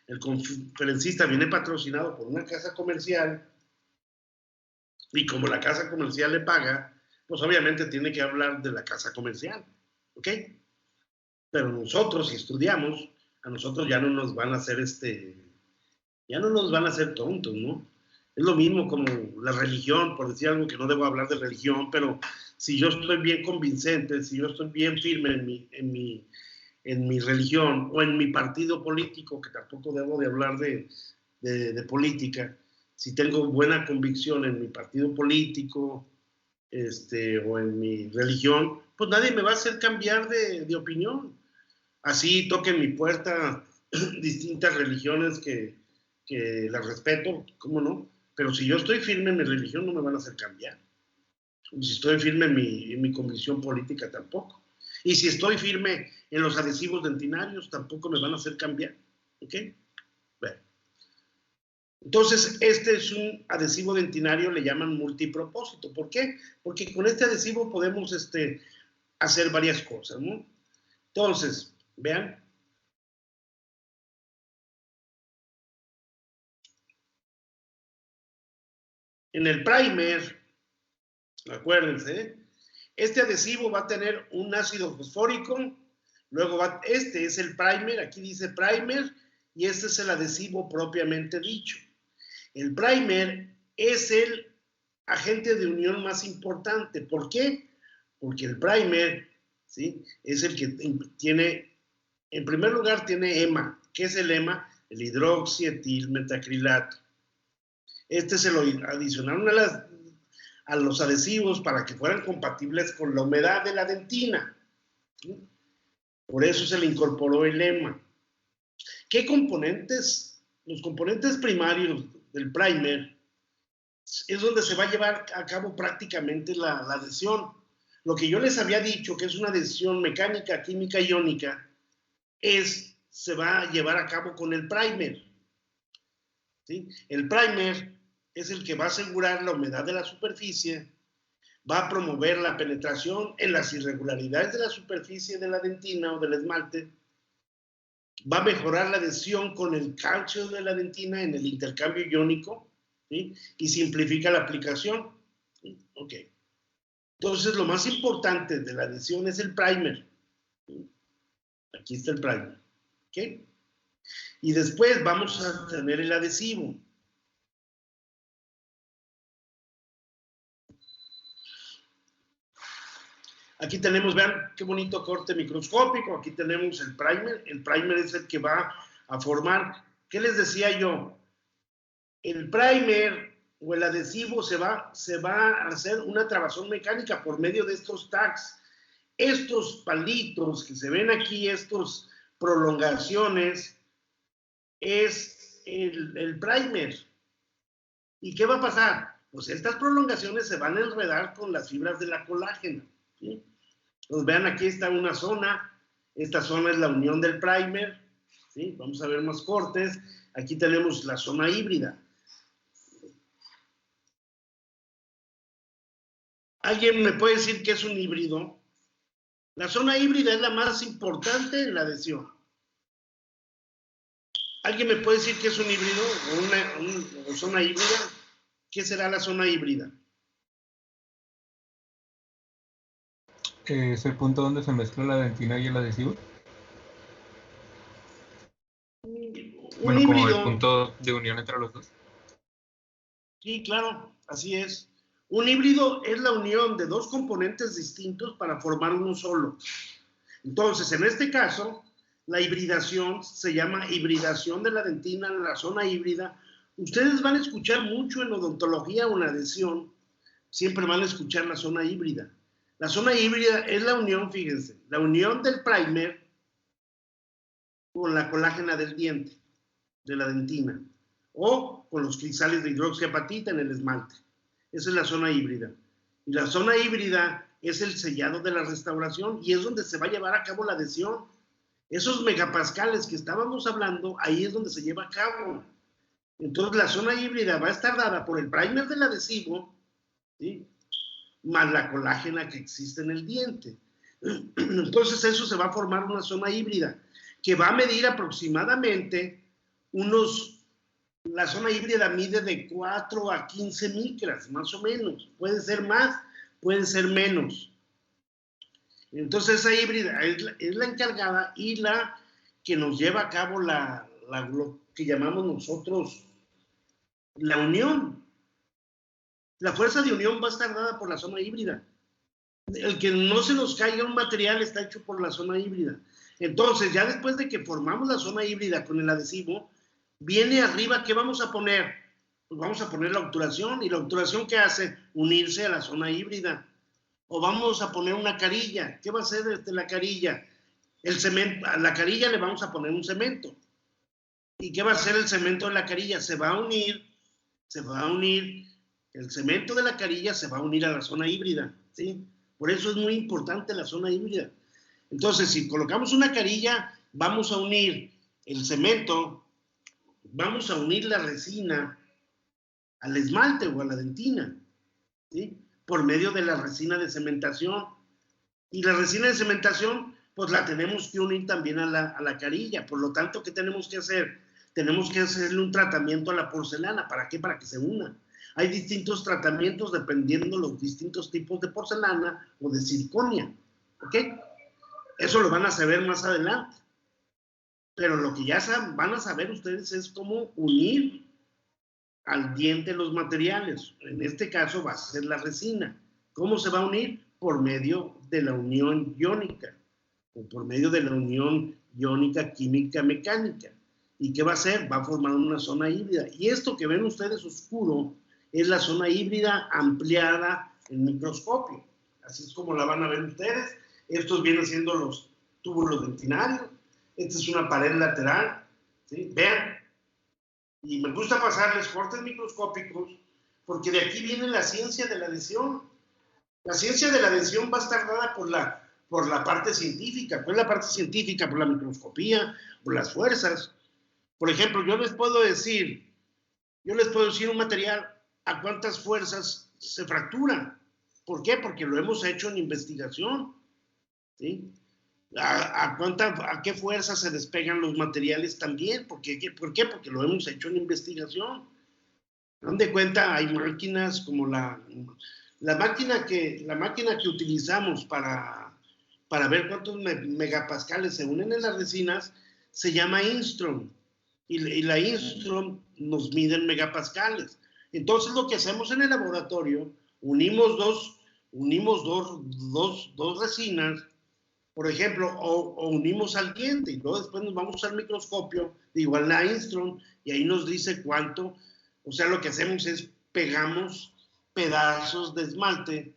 el conferencista viene patrocinado por una casa comercial, y como la casa comercial le paga, pues obviamente tiene que hablar de la casa comercial, ¿ok? Pero nosotros, si estudiamos, a nosotros ya no nos van a hacer ya no nos van a hacer tontos, ¿no? Es lo mismo como la religión, por decir algo que no debo hablar de religión, pero si yo estoy bien convincente, si yo estoy bien firme en mi religión o en mi partido político, que tampoco debo de hablar de política, si tengo buena convicción en mi partido político o en mi religión, pues nadie me va a hacer cambiar de opinión. Así toque mi puerta distintas religiones que las respeto, ¿cómo no? Pero si yo estoy firme en mi religión, no me van a hacer cambiar. Si estoy firme en mi convicción política, tampoco. Y si estoy firme en los adhesivos dentinarios, tampoco me van a hacer cambiar. ¿Ok? Bueno. Entonces, este es un adhesivo dentinario, le llaman multipropósito. ¿Por qué? Porque con este adhesivo podemos hacer varias cosas, ¿no? Entonces, vean. En el primer, acuérdense, este adhesivo va a tener un ácido fosfórico, luego este es el primer, aquí dice primer, y este es el adhesivo propiamente dicho. El primer es el agente de unión más importante. ¿Por qué? Porque el primer, ¿sí?, es el que tiene, en primer lugar, tiene EMA. ¿Qué es el EMA? El hidroxietilmetacrilato. Este se lo adicionaron a los adhesivos para que fueran compatibles con la humedad de la dentina. ¿Sí? Por eso se le incorporó el EMA. ¿Qué componentes? Los componentes primarios del primer es donde se va a llevar a cabo prácticamente la adhesión. Lo que yo les había dicho, que es una adhesión mecánica, química, iónica, se va a llevar a cabo con el primer. ¿Sí? El primer es el que va a asegurar la humedad de la superficie, va a promover la penetración en las irregularidades de la superficie de la dentina o del esmalte, va a mejorar la adhesión con el calcio de la dentina en el intercambio iónico, ¿sí?, y simplifica la aplicación. ¿Sí? Ok. Entonces, lo más importante de la adhesión es el primer. ¿Sí? Aquí está el primer. ¿Ok? Y después vamos a tener el adhesivo. Aquí tenemos, vean qué bonito corte microscópico. Aquí tenemos el primer. El primer es el que va a formar. ¿Qué les decía yo? El primer o el adhesivo se va a hacer una trabazón mecánica por medio de estos tags. Estos palitos que se ven aquí, estas prolongaciones, es el primer. ¿Y qué va a pasar? Pues estas prolongaciones se van a enredar con las fibras de la colágena. ¿Sí? Pues vean, aquí está una zona. Esta zona es la unión del primer. ¿Sí? Vamos a ver más cortes. Aquí tenemos la zona híbrida. ¿Alguien me puede decir qué es un híbrido? La zona híbrida es la más importante en la adhesión. ¿Alguien me puede decir qué es un híbrido o zona híbrida? ¿Qué será la zona híbrida? ¿Es el punto donde se mezcla la dentina y el adhesivo? Bueno, híbrido, como el punto de unión entre los dos. Sí, claro, así es. Un híbrido es la unión de dos componentes distintos para formar uno solo. Entonces, en este caso, la hibridación se llama hibridación de la dentina en la zona híbrida. Ustedes van a escuchar mucho en odontología o en adhesión, siempre van a escuchar la zona híbrida. La zona híbrida es la unión, fíjense, la unión del primer con la colágena del diente, de la dentina, o con los cristales de hidroxiapatita en el esmalte. Esa es la zona híbrida. Y la zona híbrida es el sellado de la restauración y es donde se va a llevar a cabo la adhesión. Esos megapascales que estábamos hablando, ahí es donde se lleva a cabo. Entonces, la zona híbrida va a estar dada por el primer del adhesivo, ¿sí?, más la colágena que existe en el diente. Entonces, eso se va a formar una zona híbrida que va a medir aproximadamente la zona híbrida mide de 4 a 15 micras, más o menos. Puede ser más, puede ser menos. Entonces, esa híbrida es la encargada y la que nos lleva a cabo lo que llamamos nosotros la unión. La fuerza de unión va a estar dada por la zona híbrida. El que no se nos caiga un material está hecho por la zona híbrida. Entonces, ya después de que formamos la zona híbrida con el adhesivo, viene arriba, ¿qué vamos a poner? Pues vamos a poner la obturación. ¿Y la obturación qué hace? Unirse a la zona híbrida. O vamos a poner una carilla. ¿Qué va a hacer la carilla? El cemento, a la carilla le vamos a poner un cemento. ¿Y qué va a hacer el cemento de la carilla? Se va a unir, el cemento de la carilla se va a unir a la zona híbrida, ¿sí? Por eso es muy importante la zona híbrida. Entonces, si colocamos una carilla, vamos a unir el cemento, vamos a unir la resina al esmalte o a la dentina, ¿sí? Por medio de la resina de cementación. Y la resina de cementación, pues la tenemos que unir también a la carilla. Por lo tanto, ¿qué tenemos que hacer? Tenemos que hacerle un tratamiento a la porcelana. ¿Para qué? Para que se una. Hay distintos tratamientos dependiendo de los distintos tipos de porcelana o de siliconia. ¿Ok? Eso lo van a saber más adelante. Pero lo que ya van a saber ustedes es cómo unir al diente los materiales. En este caso va a ser la resina. ¿Cómo se va a unir? Por medio de la unión iónica, o por medio de la unión iónica química mecánica. ¿Y qué va a hacer? Va a formar una zona híbrida. Y esto que ven ustedes oscuro es la zona híbrida ampliada en microscopio. Así es como la van a ver ustedes. Estos vienen siendo los túbulos dentinarios. Esta es una pared lateral. ¿Sí? Vean. Y me gusta pasarles cortes microscópicos porque de aquí viene la ciencia de la adhesión. La ciencia de la adhesión va a estar dada por la parte científica. ¿Cuál es la parte científica? Por la microscopía, por las fuerzas. Por ejemplo, yo les puedo decir un material a cuántas fuerzas se fractura. ¿Por qué? Porque lo hemos hecho en investigación. ¿Sí? ¿A qué fuerza se despegan los materiales también? ¿Por qué? Porque lo hemos hecho en investigación. Dan de cuenta, hay máquinas como la máquina que utilizamos para ver cuántos megapascales se unen en las resinas se llama Instron. Y la Instron nos mide en megapascales. Entonces lo que hacemos en el laboratorio, unimos dos resinas, por ejemplo, o unimos al diente, y luego después nos vamos al microscopio, igual la Instron, y ahí nos dice cuánto. O sea, lo que hacemos es pegamos pedazos de esmalte,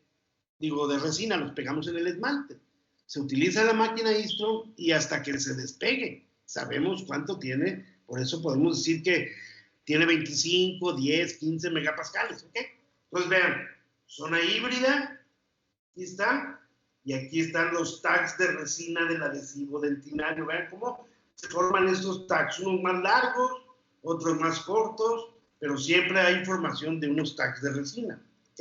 de resina, los pegamos en el esmalte. Se utiliza la máquina Instron y hasta que se despegue, sabemos cuánto tiene. Por eso podemos decir que tiene 25, 10, 15 megapascales, ¿ok? Entonces vean, zona híbrida, aquí está, y aquí están los tags de resina del adhesivo dentinario. Vean cómo se forman estos tags, unos más largos, otros más cortos, pero siempre hay información de unos tags de resina, ¿ok?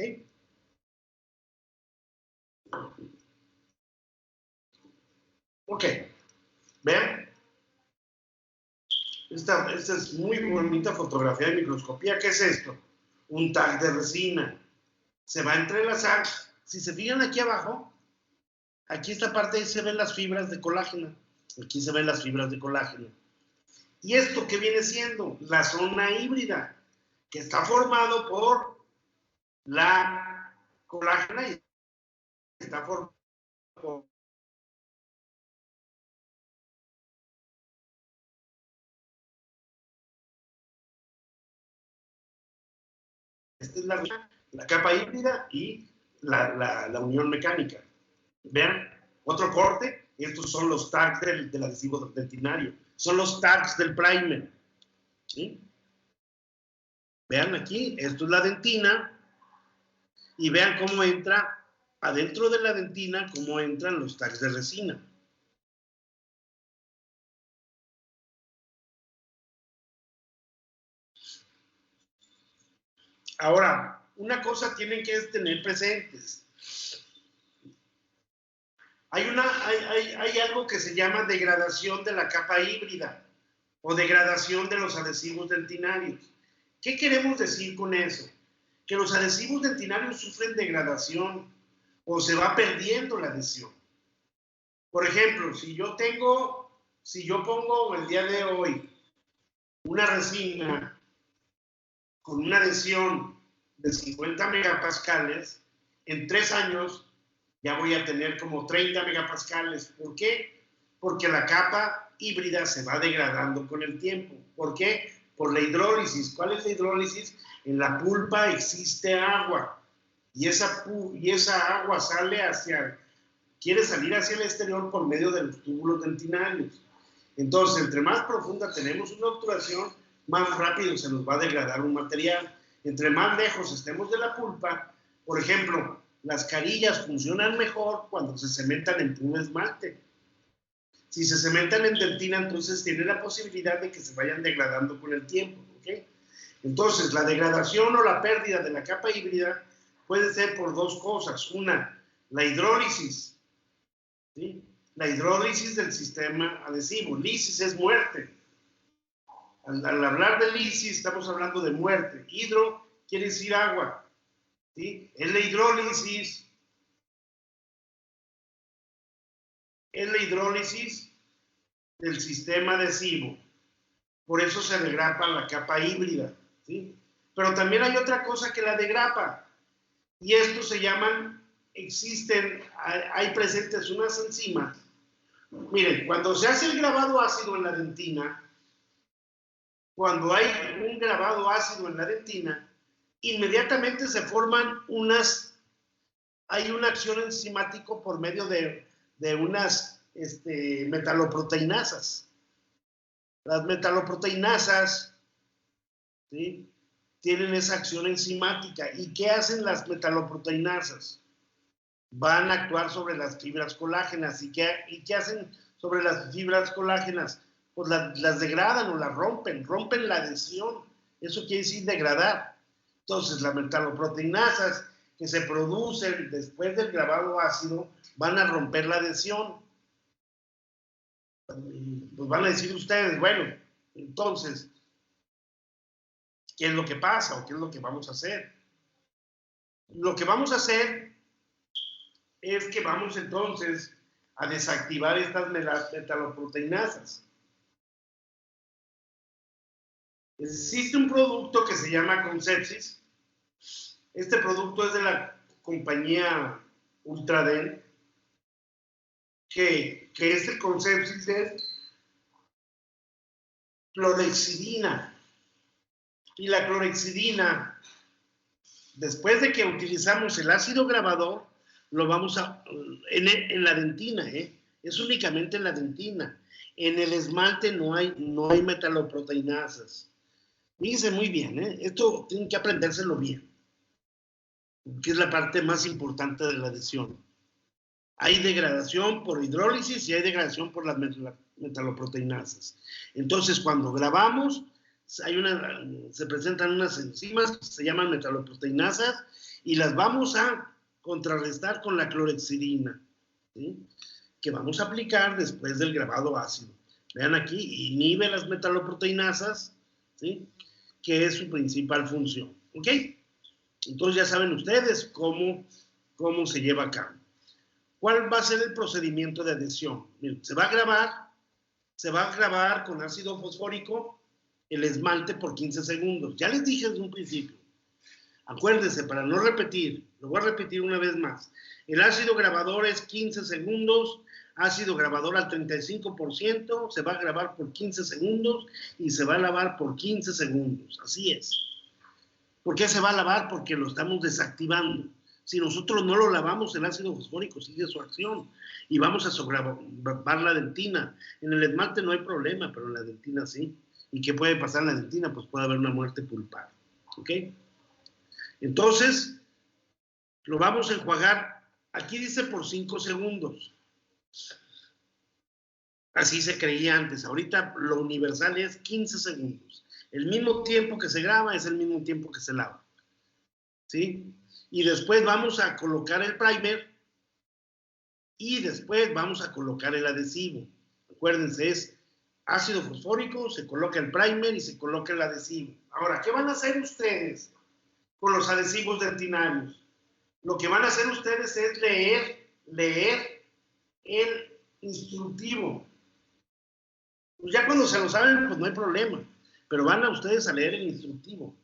Ok, vean. Esta es muy bonita fotografía de microscopía. ¿Qué es esto? Un tag de resina. Se va a entrelazar. Si se fijan aquí abajo, aquí esta parte ahí se ven las fibras de colágeno. Aquí se ven las fibras de colágeno. ¿Y esto qué viene siendo? La zona híbrida, que está formado por la colágena y está formado por esta es la capa híbrida y la unión mecánica. Vean, otro corte, estos son los tags del adhesivo dentinario, son los tags del primer. ¿Sí? Vean aquí, esto es la dentina y vean cómo entra adentro de la dentina, cómo entran los tags de resina. Ahora, una cosa tienen que tener presentes. Hay algo que se llama degradación de la capa híbrida o degradación de los adhesivos dentinarios. ¿Qué queremos decir con eso? Que los adhesivos dentinarios sufren degradación o se va perdiendo la adhesión. Por ejemplo, si yo pongo el día de hoy una resina con una adhesión de 50 megapascales, en 3 años ya voy a tener como 30 megapascales. ¿Por qué? Porque la capa híbrida se va degradando con el tiempo. ¿Por qué? Por la hidrólisis. ¿Cuál es la hidrólisis? En la pulpa existe agua y esa agua quiere salir hacia el exterior por medio de los túbulos dentinarios. Entonces, entre más profunda tenemos una obturación, más rápido se nos va a degradar un material. Entre más lejos estemos de la pulpa, por ejemplo, las carillas funcionan mejor cuando se cementan en puro esmalte. Si se cementan en dentina, entonces tiene la posibilidad de que se vayan degradando con el tiempo, ¿ok? Entonces, la degradación o la pérdida de la capa híbrida puede ser por dos cosas. Una, la hidrólisis, ¿sí? La hidrólisis del sistema adhesivo. Lisis es muerte. Al hablar de lisis, estamos hablando de muerte. Hidro quiere decir agua, ¿sí? Es la hidrólisis. Es la hidrólisis del sistema adhesivo. Por eso se degrapa la capa híbrida, ¿sí? Pero también hay otra cosa que la degrapa. Y estos se llaman, hay presentes unas enzimas. Miren, cuando se hace el grabado ácido en la dentina, cuando hay un grabado ácido en la dentina, inmediatamente se forman hay una acción enzimática por medio de unas metaloproteinasas. Las metaloproteinasas, ¿sí?, tienen esa acción enzimática. ¿Y qué hacen las metaloproteinasas? Van a actuar sobre las fibras colágenas. ¿Y qué hacen sobre las fibras colágenas? Pues las degradan o las rompen la adhesión. Eso quiere decir degradar. Entonces, las metaloproteinasas que se producen después del grabado ácido van a romper la adhesión. Pues van a decir ustedes, bueno, entonces, ¿qué es lo que pasa o qué es lo que vamos a hacer? Lo que vamos a hacer es que vamos entonces a desactivar estas metaloproteinasas. Existe un producto que se llama Concepsis. Este producto es de la compañía Ultraden, que este Concepsis es clorhexidina. Y la clorhexidina, después de que utilizamos el ácido grabador, lo vamos a, en la dentina, es únicamente en la dentina. En el esmalte no hay metaloproteinasas. Fíjense muy bien, esto tienen que aprendérselo bien, que es la parte más importante de la adhesión. Hay degradación por hidrólisis y hay degradación por las metaloproteinasas. Entonces, cuando grabamos, se presentan unas enzimas que se llaman metaloproteinasas y las vamos a contrarrestar con la clorhexidina, ¿sí?, que vamos a aplicar después del grabado ácido. Vean aquí, inhibe las metaloproteinasas, ¿sí?, que es su principal función. ¿Ok? Entonces ya saben ustedes cómo se lleva a cabo. ¿Cuál va a ser el procedimiento de adhesión? Miren, se va a grabar con ácido fosfórico el esmalte por 15 segundos. Ya les dije desde un principio. Acuérdense, para no repetir, lo voy a repetir una vez más. El ácido grabador es 15 segundos, ácido grabador al 35%, se va a grabar por 15 segundos y se va a lavar por 15 segundos. Así es. ¿Por qué se va a lavar? Porque lo estamos desactivando. Si nosotros no lo lavamos, el ácido fosfórico sigue su acción y vamos a sobregrabar la dentina. En el esmalte no hay problema, pero en la dentina sí. ¿Y qué puede pasar en la dentina? Pues puede haber una muerte pulpar. ¿Ok? Entonces, lo vamos a enjuagar. Aquí dice por 5 segundos. Así se creía antes. Ahorita lo universal es 15 segundos. El mismo tiempo que se graba es el mismo tiempo que se lava. ¿Sí? Y después vamos a colocar el primer y después vamos a colocar el adhesivo. Acuérdense, es ácido fosfórico, se coloca el primer y se coloca el adhesivo. Ahora, ¿qué van a hacer ustedes con los adhesivos dentinarios? Lo que van a hacer ustedes es leer el instructivo. Pues ya cuando se lo saben, pues no hay problema. Pero van a ustedes a leer el instructivo.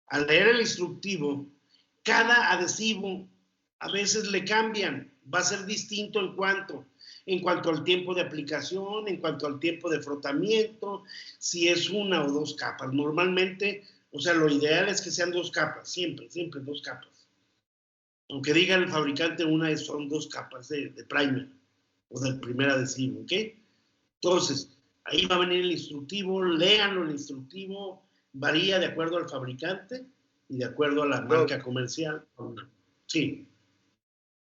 Al leer el instructivo, cada adhesivo a veces le cambian. Va a ser distinto en cuanto al tiempo de aplicación, en cuanto al tiempo de frotamiento, si es una o dos capas. Normalmente, o sea, lo ideal es que sean 2 capas, siempre 2 capas. Aunque diga el fabricante son 2 capas de primer. o del primer adhesivo, ¿ok? Entonces, ahí va a venir el instructivo, léanlo el instructivo, varía de acuerdo al fabricante y de acuerdo a la marca comercial. Sí.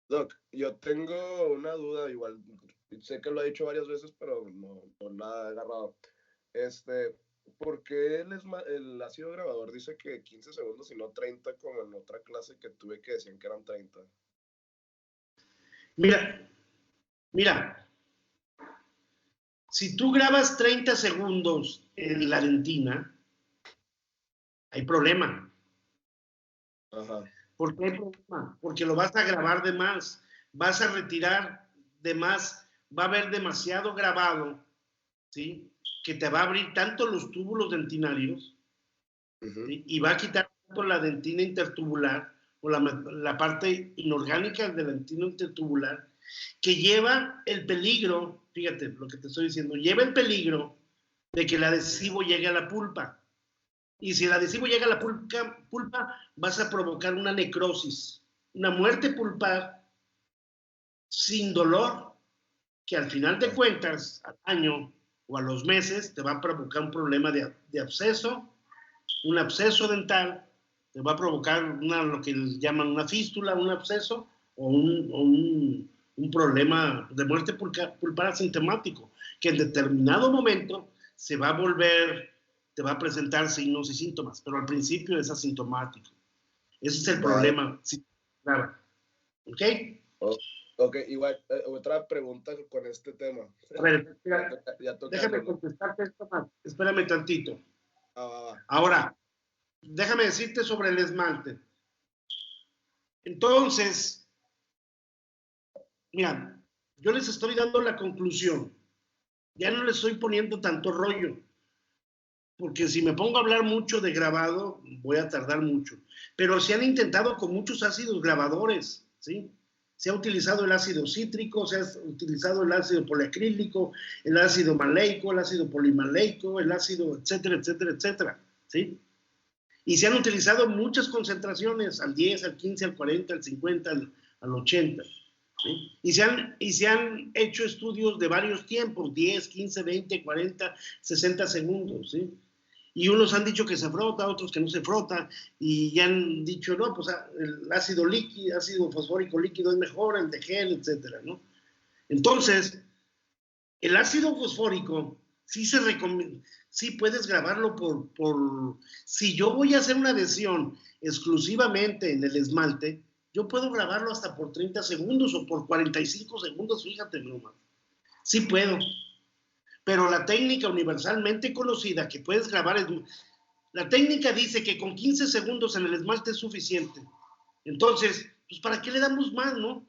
Doc, yo tengo una duda, igual, sé que lo he dicho varias veces, pero no la he agarrado. ¿Por qué el ácido grabador dice que 15 segundos y no 30 como en otra clase que tuve que decían que eran 30? Mira, si tú grabas 30 segundos en la dentina, hay problema. Ajá. ¿Por qué hay problema? Porque lo vas a grabar de más, vas a retirar de más, va a haber demasiado grabado, ¿sí? Que te va a abrir tanto los túbulos dentinarios, ¿sí? Y va a quitar tanto la dentina intertubular o la parte inorgánica de la dentina intertubular, que lleva el peligro, fíjate lo que te estoy diciendo, lleva el peligro de que el adhesivo llegue a la pulpa. Y si el adhesivo llega a la pulpa, vas a provocar una necrosis, una muerte pulpar sin dolor, que al final de cuentas, al año o a los meses, te va a provocar un problema de absceso, un absceso dental, te va a provocar lo que llaman una fístula, un absceso o un problema de muerte pulpar asintomático, que en determinado momento se va a volver, te va a presentar signos y síntomas, pero al principio es asintomático. Ese es el problema. Sí, claro. ¿Ok? Ok, igual, otra pregunta con este tema. A ver, déjame contestarte esto más. Espérame tantito. Ahora, déjame decirte sobre el esmalte. Entonces, mira, yo les estoy dando la conclusión. Ya no les estoy poniendo tanto rollo, porque si me pongo a hablar mucho de grabado, voy a tardar mucho. Pero se han intentado con muchos ácidos grabadores, ¿sí? Se ha utilizado el ácido cítrico, se ha utilizado el ácido poliacrílico, el ácido maleico, el ácido polimaleico, el ácido, etcétera, etcétera, etcétera, ¿sí? Y se han utilizado muchas concentraciones, al 10, al 15, al 40, al 50, al 80, ¿sí? Y se han hecho estudios de varios tiempos, 10, 15, 20, 40, 60 segundos, ¿sí? Y unos han dicho que se frota, otros que no se frota, y ya han dicho, no, pues el ácido líquido, ácido fosfórico líquido es mejor, el de gel, etcétera, ¿no? Entonces, el ácido fosfórico sí se recomienda, sí puedes grabarlo si yo voy a hacer una adhesión exclusivamente en el esmalte, yo puedo grabarlo hasta por 30 segundos o por 45 segundos, fíjate nomás. Sí puedo. Pero la técnica universalmente conocida que puedes grabar, la técnica dice que con 15 segundos en el esmalte es suficiente. Entonces, pues ¿para qué le damos más, no?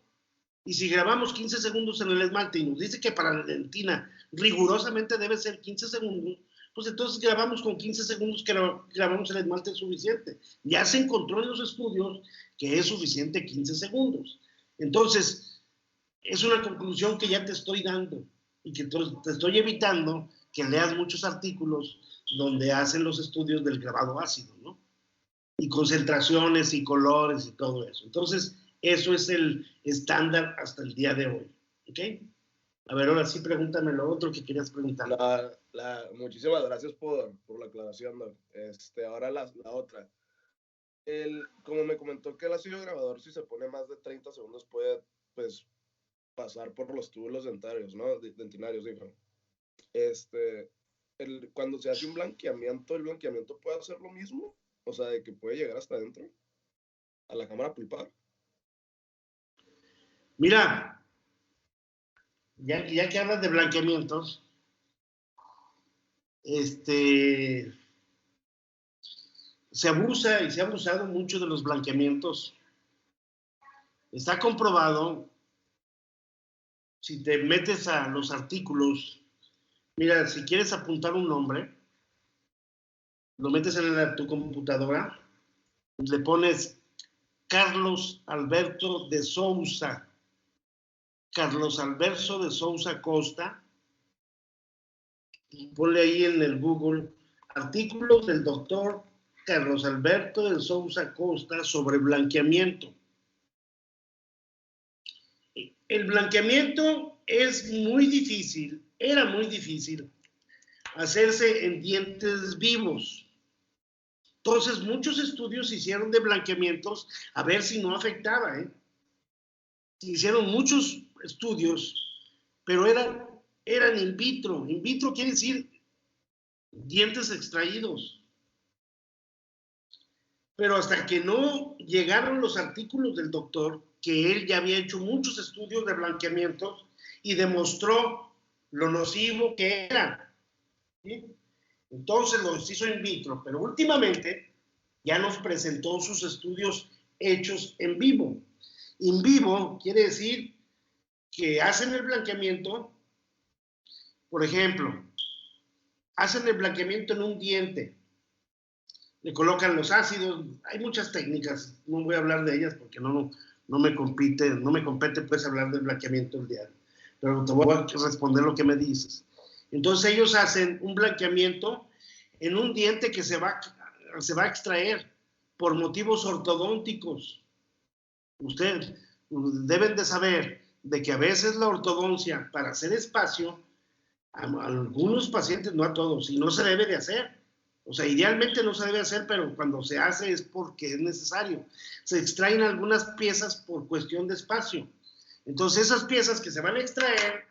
Y si grabamos 15 segundos en el esmalte y nos dice que para la dentina rigurosamente debe ser 15 segundos, pues entonces grabamos con 15 segundos que grabamos el esmalte es suficiente. Ya se encontró en los estudios que es suficiente 15 segundos. Entonces, es una conclusión que ya te estoy dando y que te estoy evitando que leas muchos artículos donde hacen los estudios del grabado ácido, ¿no? Y concentraciones y colores y todo eso. Entonces, eso es el estándar hasta el día de hoy. ¿Ok? A ver, ahora sí pregúntame lo otro que querías preguntar. Muchísimas gracias por la aclaración, Doc. Ahora la otra. Como me comentó que el ácido grabador, si se pone más de 30 segundos, puede, pues, pasar por los túbulos dentarios, ¿no? Dentinarios, dijo. Cuando se hace un blanqueamiento, ¿el blanqueamiento puede hacer lo mismo? O sea, de que puede llegar hasta adentro, a la cámara pulpar. Mira, ya que hablas de blanqueamientos, se abusa y se ha abusado mucho de los blanqueamientos. Está comprobado, si te metes a los artículos, mira, si quieres apuntar un nombre, lo metes en tu computadora, le pones Carlos Alberto de Sousa, Carlos Alberto de Sousa Costa, y ponle ahí en el Google artículos del doctor Carlos Alberto de Sousa Costa sobre blanqueamiento. El blanqueamiento es muy difícil, era muy difícil hacerse en dientes vivos. Entonces, muchos estudios se hicieron de blanqueamientos a ver si no afectaba, ¿eh? Se hicieron muchos estudios, pero eran in vitro. In vitro quiere decir dientes extraídos. Pero hasta que no llegaron los artículos del doctor, que él ya había hecho muchos estudios de blanqueamientos y demostró lo nocivo que era, ¿sí? Entonces los hizo in vitro, pero últimamente ya nos presentó sus estudios hechos en vivo. In vivo quiere decir que hacen el blanqueamiento, por ejemplo, hacen el blanqueamiento en un diente, le colocan los ácidos, hay muchas técnicas, no voy a hablar de ellas porque no me compete pues hablar del blanqueamiento del diente, pero te voy a responder lo que me dices. Entonces ellos hacen un blanqueamiento en un diente que se va a extraer por motivos ortodónticos. Ustedes deben de saber de que a veces la ortodoncia, para hacer espacio, a algunos pacientes, no a todos, y no se debe de hacer. O sea, idealmente no se debe hacer, pero cuando se hace es porque es necesario. Se extraen algunas piezas por cuestión de espacio. Entonces esas piezas que se van a extraer,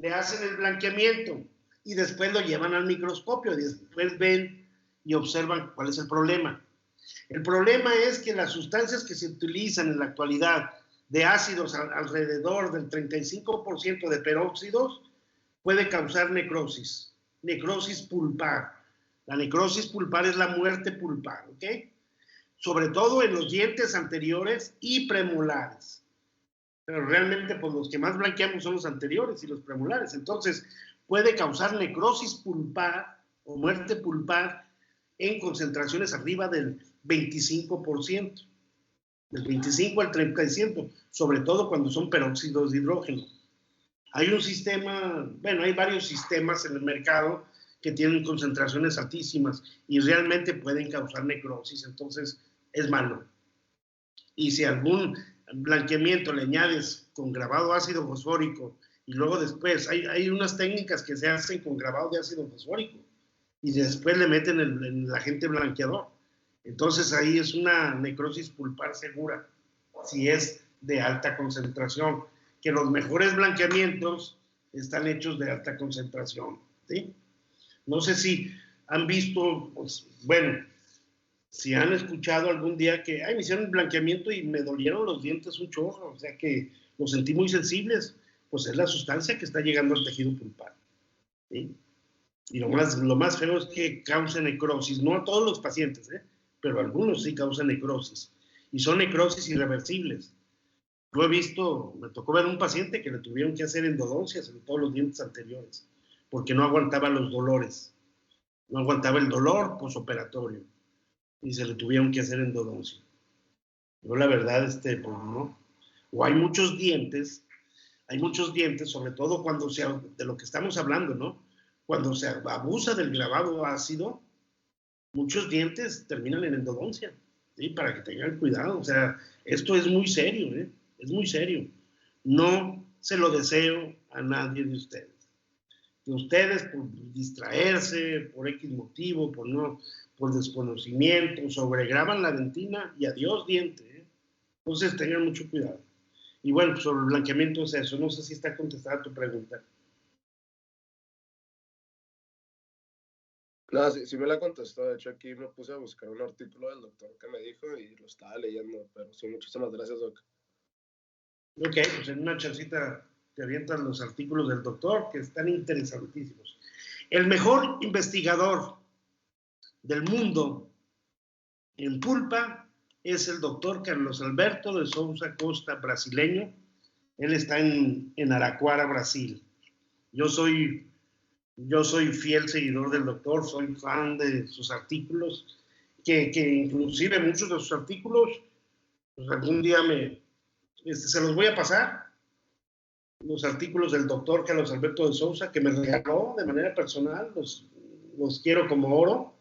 le hacen el blanqueamiento y después lo llevan al microscopio y después ven y observan cuál es el problema. El problema es que las sustancias que se utilizan en la actualidad de ácidos alrededor del 35% de peróxidos puede causar necrosis pulpar. La necrosis pulpar es la muerte pulpar, ¿ok? Sobre todo en los dientes anteriores y premolares. Pero realmente pues los que más blanqueamos son los anteriores y los premolares. Entonces puede causar necrosis pulpar o muerte pulpar en concentraciones arriba del 25%, del 25 al 30%, sobre todo cuando son peróxidos de hidrógeno. Hay un sistema, bueno, hay varios sistemas en el mercado que tienen concentraciones altísimas y realmente pueden causar necrosis, entonces es malo. Y si algún blanqueamiento le añades con grabado ácido fosfórico y luego después, hay unas técnicas que se hacen con grabado de ácido fosfórico y después le meten el agente blanqueador. Entonces ahí es una necrosis pulpar segura, si es de alta concentración, que los mejores blanqueamientos están hechos de alta concentración, ¿sí? No sé si han visto, pues, bueno, si han escuchado algún día que, me hicieron un blanqueamiento y me dolieron los dientes un chorro, o sea que los sentí muy sensibles, pues es la sustancia que está llegando al tejido pulpar, ¿sí? Y lo más feo es que causa necrosis, no a todos los pacientes, pero algunos sí causan necrosis, y son necrosis irreversibles. Yo he visto, me tocó ver un paciente que le tuvieron que hacer endodoncias en todos los dientes anteriores, porque no aguantaba los dolores, no aguantaba el dolor posoperatorio, y se le tuvieron que hacer endodoncia. Yo la verdad, pues no. O hay muchos dientes, sobre todo cuando de lo que estamos hablando, ¿no? Cuando se abusa del grabado ácido, muchos dientes terminan en endodoncia, ¿sí? Para que tengan cuidado, o sea, esto es muy serio, es muy serio. No se lo deseo a nadie de ustedes. Que ustedes por distraerse, por X motivo, por desconocimiento, sobregraban la dentina y adiós diente, Entonces tengan mucho cuidado. Y bueno, sobre el blanqueamiento es eso. No sé si está contestada tu pregunta. No, sí me la contestó. De hecho, aquí me puse a buscar un artículo del doctor que me dijo y lo estaba leyendo. Pero sí, muchísimas gracias, doc. Ok, pues en una chancita te avientan los artículos del doctor que están interesantísimos. El mejor investigador del mundo en pulpa es el doctor Carlos Alberto de Souza Costa, brasileño. Él está en Araraquara, Brasil. Yo soy fiel seguidor del doctor, soy fan de sus artículos, que inclusive muchos de sus artículos, pues algún día se los voy a pasar, los artículos del doctor Carlos Alberto de Souza, que me regaló de manera personal, los quiero como oro,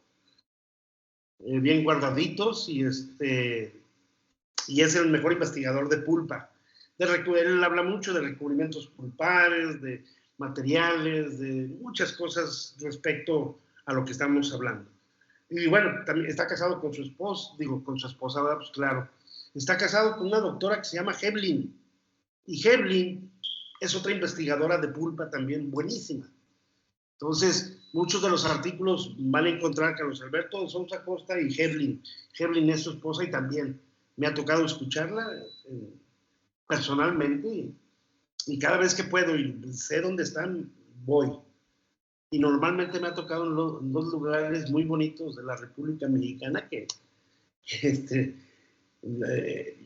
bien guardaditos, y es el mejor investigador de pulpa. Él habla mucho de recubrimientos pulpares, de materiales, de muchas cosas respecto a lo que estamos hablando. Y bueno, también está casado con su esposa, pues claro. Está casado con una doctora que se llama Heblin. Y Heblin es otra investigadora de pulpa también buenísima. Entonces, muchos de los artículos van a encontrar Carlos Alberto de Sousa Costa y Heblin. Heblin es su esposa y también me ha tocado escucharla personalmente. Y cada vez que puedo y sé dónde están, voy. Y normalmente me ha tocado en dos lugares muy bonitos de la República Mexicana que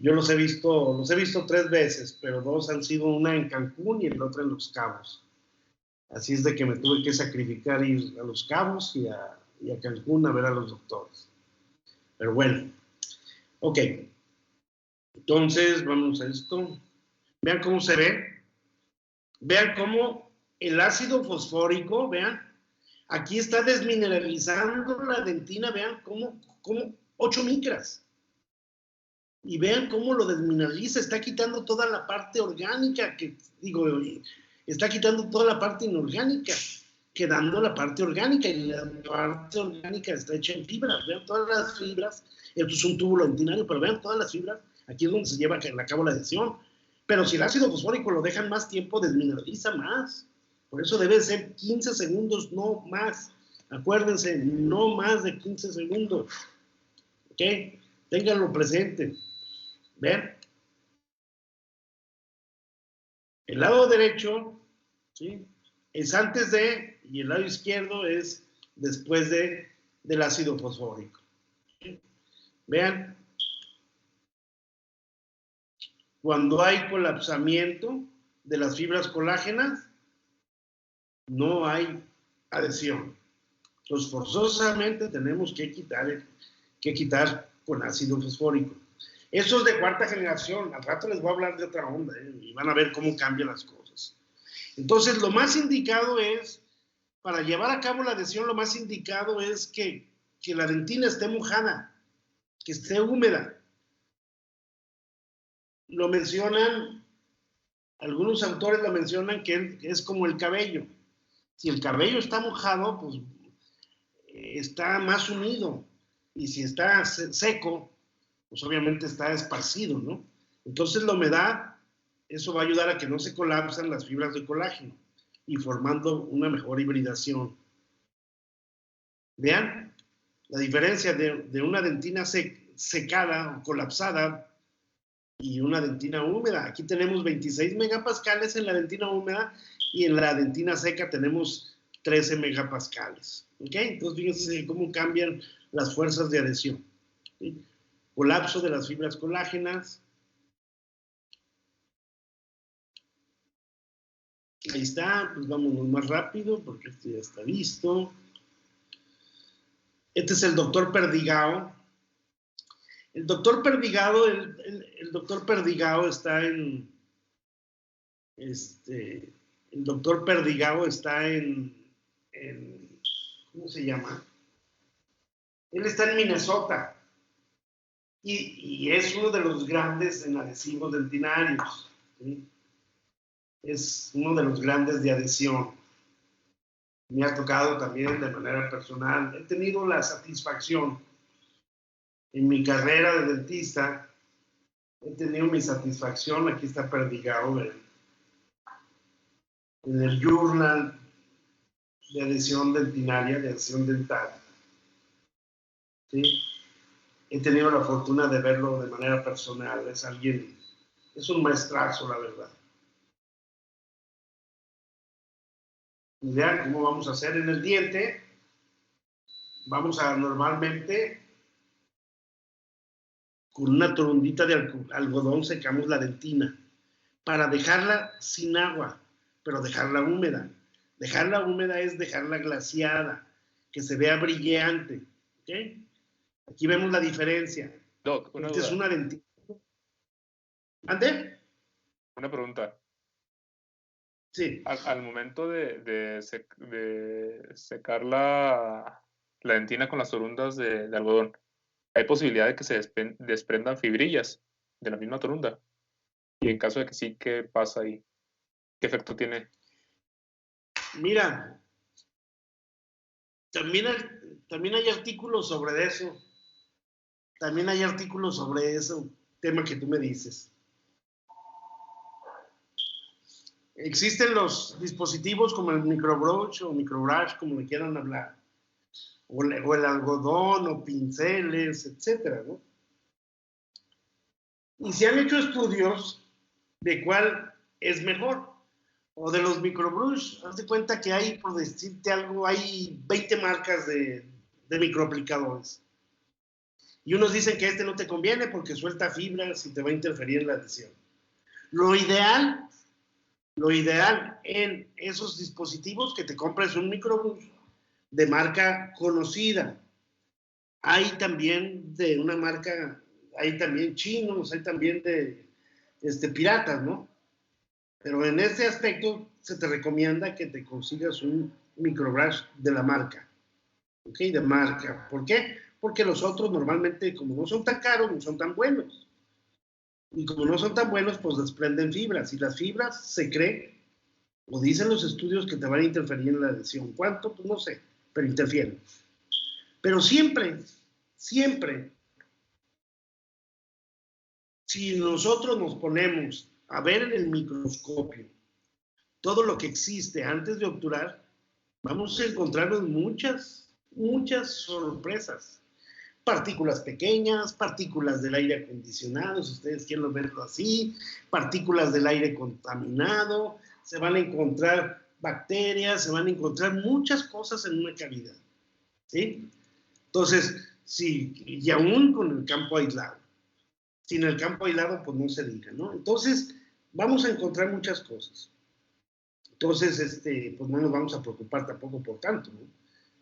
yo los he visto 3 veces, pero 2 han sido, una en Cancún y la otra en Los Cabos. Así es de que me tuve que sacrificar ir a Los Cabos y a Cancún a ver a los doctores. Pero bueno, ok. Entonces, vamos a esto. Vean cómo se ve. Vean cómo el ácido fosfórico, vean, aquí está desmineralizando la dentina, vean cómo 8 micras. Y vean cómo lo desmineraliza, está quitando toda la parte orgánica, está quitando toda la parte inorgánica, quedando la parte orgánica, y la parte orgánica está hecha en fibras. Vean todas las fibras, esto es un túbulo dentinario, pero vean todas las fibras, aquí es donde se lleva a cabo la adhesión. Pero si el ácido fosfórico lo dejan más tiempo, desmineraliza más. Por eso debe ser 15 segundos, no más. Acuérdense, no más de 15 segundos. ¿Ok? Ténganlo presente. ¿Ven? El lado derecho, ¿sí?, es antes de, y el lado izquierdo es después del ácido fosfórico. ¿Sí? Vean. Cuando hay colapsamiento de las fibras colágenas, no hay adhesión. Entonces, forzosamente tenemos que quitar con ácido fosfórico. Eso es de 4ª generación. Al rato les voy a hablar de otra onda, y van a ver cómo cambian las cosas. Entonces, lo más indicado es, para llevar a cabo la adhesión, lo más indicado es que la dentina esté mojada, que esté húmeda. Lo mencionan, algunos autores lo mencionan que es como el cabello. Si el cabello está mojado, pues está más unido. Y si está seco, pues obviamente está esparcido, ¿no? Entonces la humedad, eso va a ayudar a que no se colapsen las fibras de colágeno y formando una mejor hibridación. Vean la diferencia de una dentina secada o colapsada y una dentina húmeda. Aquí tenemos 26 megapascales en la dentina húmeda y en la dentina seca tenemos 13 megapascales. ¿Ok? Entonces fíjense cómo cambian las fuerzas de adhesión. ¿Sí? Colapso de las fibras colágenas. Ahí está, pues vámonos más rápido porque esto ya está visto. Este es el doctor Perdigao. El doctor Perdigao, el doctor Perdigao está en, el doctor Perdigao está en, ¿cómo se llama? Él está en Minnesota y es uno de los grandes en adhesivos dentinarios, ¿sí? Es uno de los grandes de adhesión. Me ha tocado también de manera personal. He tenido la satisfacción en mi carrera de dentista, he tenido mi satisfacción, aquí está Perdigao, en el Journal de adhesión dentinaria, de adhesión dental. ¿Sí? He tenido la fortuna de verlo de manera personal, es un maestrazo, la verdad. Y vean cómo vamos a hacer en el diente. Vamos a normalmente, con una torundita de algodón, secamos la dentina para dejarla sin agua, pero dejarla húmeda. Dejarla húmeda es dejarla glaciada, que se vea brillante. ¿Okay? Aquí vemos la diferencia. Doc, una Esta duda. es una dentina. ¿Ande? Una pregunta. Sí. Al momento de secar la dentina con las torundas de algodón, ¿hay posibilidad de que se desprendan fibrillas de la misma torunda? Y en caso de que sí, ¿qué pasa ahí? ¿Qué efecto tiene? Mira, también hay artículos sobre eso. También hay artículos sobre ese tema que tú me dices. Existen los dispositivos como el microbrush o microbrush, como le quieran hablar, o el algodón o pinceles, etcétera, ¿no? Y se han hecho estudios de cuál es mejor. O de los microbrush, haz de cuenta que hay, por decirte algo, hay 20 marcas de microaplicadores. Y unos dicen que este no te conviene porque suelta fibras y te va a interferir en la adhesión. Lo ideal en esos dispositivos que te compres un microbrush de marca conocida. Hay también de una marca, hay también chinos, hay también de piratas, ¿no? Pero en este aspecto se te recomienda que te consigas un microbrush de la marca. ¿Ok? De marca. ¿Por qué? Porque los otros normalmente, como no son tan caros, no son tan buenos. Y como no son tan buenos, pues desprenden fibras. Y las fibras se cree, o dicen los estudios, que te van a interferir en la adhesión. ¿Cuánto? Pues no sé, pero interfieren. Pero siempre, si nosotros nos ponemos a ver en el microscopio todo lo que existe antes de obturar, vamos a encontrarnos muchas sorpresas. Partículas pequeñas, partículas del aire acondicionado, si ustedes quieren verlo así, partículas del aire contaminado, se van a encontrar bacterias, se van a encontrar muchas cosas en una cavidad, ¿sí? Entonces, sí, y aún con el campo aislado. Sin el campo aislado, pues no se diga, ¿no? Entonces, vamos a encontrar muchas cosas. Entonces, pues no nos vamos a preocupar tampoco por tanto, ¿no?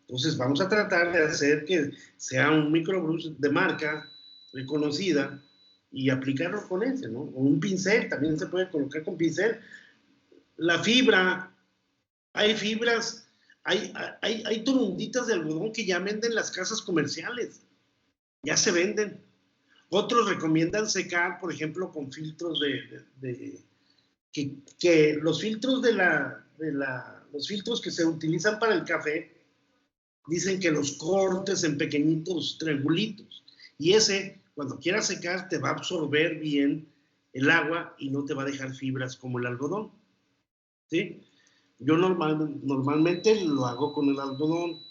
Entonces, vamos a tratar de hacer que sea un microbrush de marca reconocida y aplicarlo con ese, ¿no? O un pincel, también se puede colocar con pincel. La fibra, hay fibras, hay torunditas de algodón que ya venden en las casas comerciales. Ya se venden. Otros recomiendan secar, por ejemplo, con filtros que los filtros los filtros que se utilizan para el café, dicen que los cortes en pequeñitos triangulitos. Y ese, cuando quieras secar, te va a absorber bien el agua y no te va a dejar fibras como el algodón. ¿Sí? Yo normalmente lo hago con el algodón,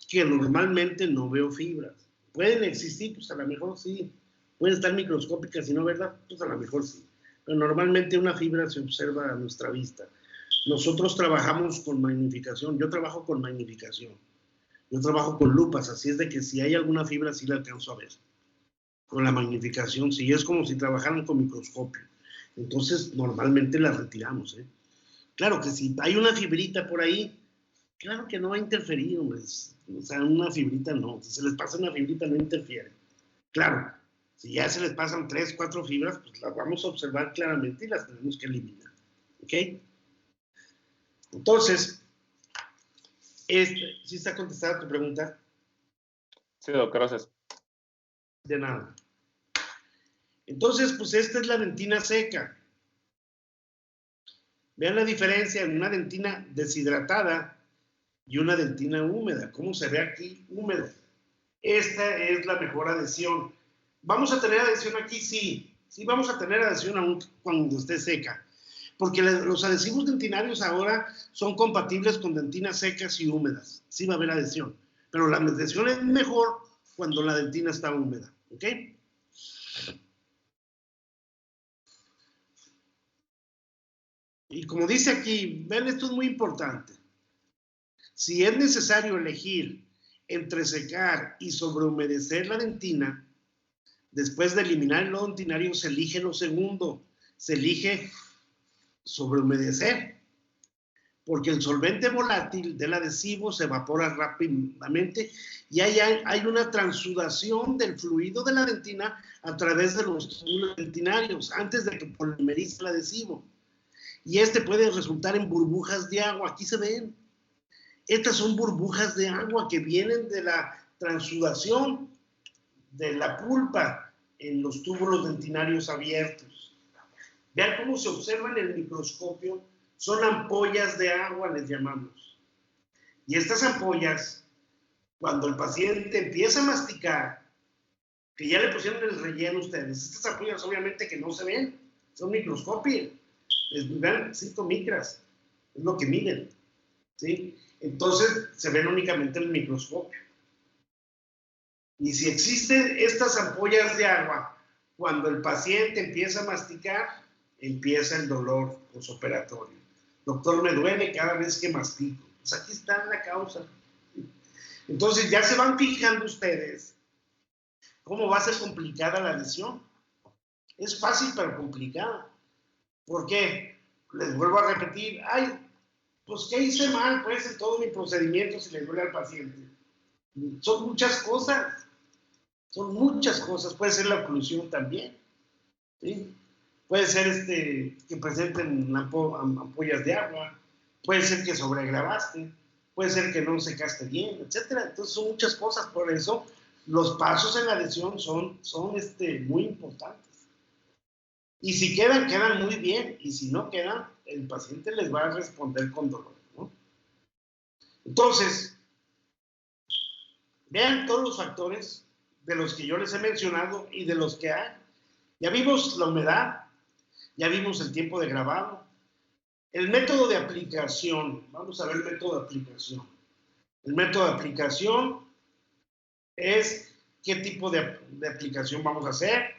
que normalmente no veo fibras. Pueden existir, pues a lo mejor sí. Pueden estar microscópicas y no, ¿verdad? Pues a lo mejor sí. Pero normalmente una fibra se observa a nuestra vista. Nosotros trabajamos con magnificación. Yo trabajo con magnificación. Yo trabajo con lupas, así es de que si hay alguna fibra sí la alcanzo a ver. Con la magnificación, sí, es como si trabajaran con microscopio. Entonces, normalmente la retiramos, ¿eh? Claro que si hay una fibrita por ahí, claro que no va a interferir, hombre. O sea, una fibrita no. Si se les pasa una fibrita, no interfiere. Claro, si ya se les pasan 3, 4 fibras, pues las vamos a observar claramente y las tenemos que eliminar. ¿Ok? Entonces, ¿sí está contestada tu pregunta? Sí, doctor, gracias. De nada. Entonces, pues esta es la dentina seca. Vean la diferencia en una dentina deshidratada y una dentina húmeda. ¿Cómo se ve aquí? Húmeda. Esta es la mejor adhesión. ¿Vamos a tener adhesión aquí? Sí. Sí vamos a tener adhesión aún cuando esté seca. Porque los adhesivos dentinarios ahora son compatibles con dentinas secas y húmedas. Sí va a haber adhesión. Pero la adhesión es mejor cuando la dentina está húmeda. ¿Ok? Y como dice aquí, ven, esto es muy importante. Si es necesario elegir entre secar y sobrehumedecer la dentina, después de eliminar el lodo dentinario, se elige lo segundo. Se elige sobrehumedecer. Porque el solvente volátil del adhesivo se evapora rápidamente y hay una transudación del fluido de la dentina a través de los túbulos dentinarios antes de que polimerice el adhesivo. Y puede resultar en burbujas de agua. Aquí se ven. Estas son burbujas de agua que vienen de la transudación de la pulpa en los túbulos dentinarios abiertos. Vean cómo se observa en el microscopio. Son ampollas de agua, les llamamos. Y estas ampollas, cuando el paciente empieza a masticar, que ya le pusieron el relleno ustedes, estas ampollas obviamente que no se ven, son microscopios. Vean, 5 micras, es lo que miden, ¿sí? Entonces se ven únicamente en el microscopio. Y si existen estas ampollas de agua, cuando el paciente empieza a masticar, empieza el dolor posoperatorio. Doctor, me duele cada vez que mastico. Pues aquí está la causa. Entonces ya se van fijando ustedes cómo va a ser complicada la lesión. Es fácil pero complicada. ¿Por qué? Les vuelvo a repetir, ay, pues ¿qué hice mal pues en todo mi procedimiento si le duele al paciente? Son muchas cosas. Puede ser la oclusión también, ¿sí? Puede ser que presenten ampollas de agua, puede ser que sobregravaste, puede ser que no secaste bien, etcétera. Entonces son muchas cosas, por eso los pasos en la lesión son muy importantes. Y si quedan muy bien, y si no quedan, el paciente les va a responder con dolor, ¿no? Entonces, vean todos los factores de los que yo les he mencionado y de los que hay. Ya vimos la humedad, ya vimos el tiempo de grabado. El método de aplicación, vamos a ver el método de aplicación. El método de aplicación es qué tipo de aplicación vamos a hacer,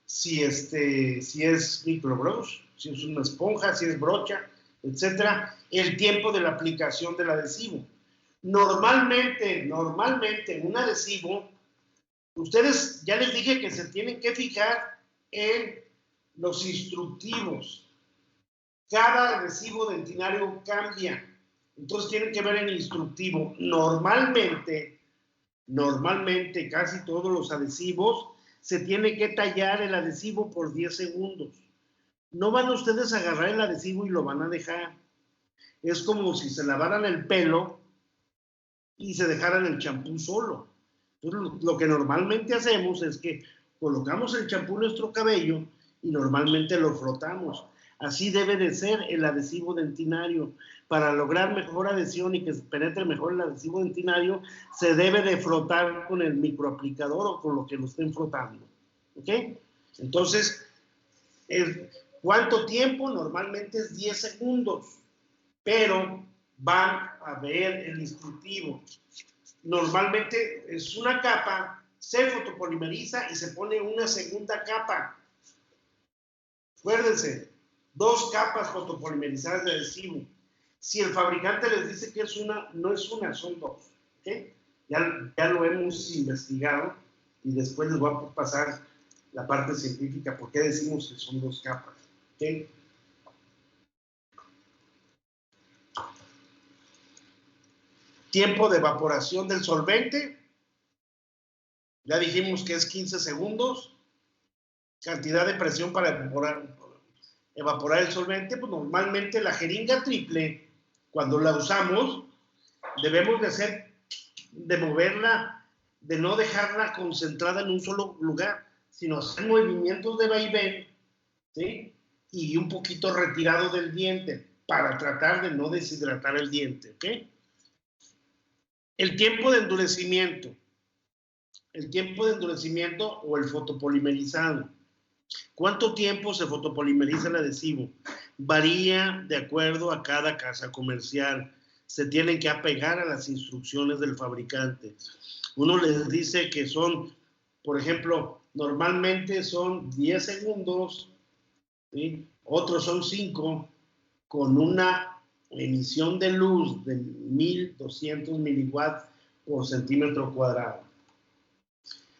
si es microbrush, si es una esponja, si es brocha, etcétera. El tiempo de la aplicación del adhesivo. Normalmente un adhesivo, ustedes ya les dije que se tienen que fijar en los instructivos. Cada adhesivo dentinario cambia. Entonces tienen que ver en el instructivo. Normalmente, casi todos los adhesivos, se tiene que tallar el adhesivo por 10 segundos. No van ustedes a agarrar el adhesivo y lo van a dejar. Es como si se lavaran el pelo y se dejaran el champú solo. Entonces, lo que normalmente hacemos es que colocamos el champú en nuestro cabello y normalmente lo frotamos. Así debe de ser el adhesivo dentinario. Para lograr mejor adhesión y que se penetre mejor el adhesivo dentinario, se debe de frotar con el microaplicador o con lo que lo estén frotando. ¿Ok? Entonces, ¿cuánto tiempo? Normalmente es 10 segundos, pero van a ver el instructivo. Normalmente es una capa, se fotopolimeriza y se pone una segunda capa. Acuérdense, 2 capas fotopolimerizadas de adhesivo. Si el fabricante les dice que es una, no es una, son 2. ¿Okay? Ya lo hemos investigado y después les voy a pasar la parte científica, por qué decimos que son 2 capas. ¿Okay? Tiempo de evaporación del solvente, ya dijimos que es 15 segundos. Cantidad de presión para evaporar el solvente, pues normalmente la jeringa triple, cuando la usamos, debemos de moverla, de no dejarla concentrada en un solo lugar, sino hacer movimientos de vaivén, ¿sí? Y un poquito retirado del diente, para tratar de no deshidratar el diente, ¿ok? El tiempo de endurecimiento. El tiempo de endurecimiento o el fotopolimerizado. ¿Cuánto tiempo se fotopolimeriza el adhesivo? Varía de acuerdo a cada casa comercial. Se tienen que apegar a las instrucciones del fabricante. Uno les dice que son, por ejemplo, normalmente son 10 segundos, ¿sí? Otros son 5, con una emisión de luz de 1200 miliwatts por centímetro cuadrado.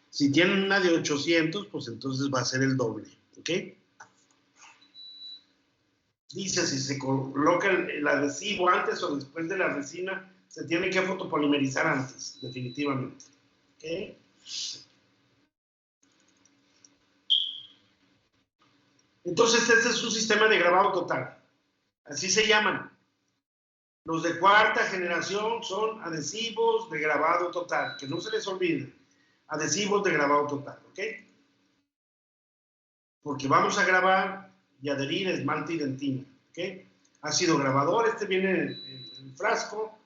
Si tienen una de 800, pues entonces va a ser el doble, ¿ok? Dice, si se coloca el adhesivo antes o después de la resina, se tiene que fotopolimerizar antes, definitivamente, ¿ok? Entonces, este es un sistema de grabado total. Así se llaman. Los de 4ª generación son adhesivos de grabado total, que no se les olvide. Adhesivos de grabado total, ¿ok? Porque vamos a grabar y adherir esmalte y dentina. ¿Okay? Ácido grabador, este viene en el frasco,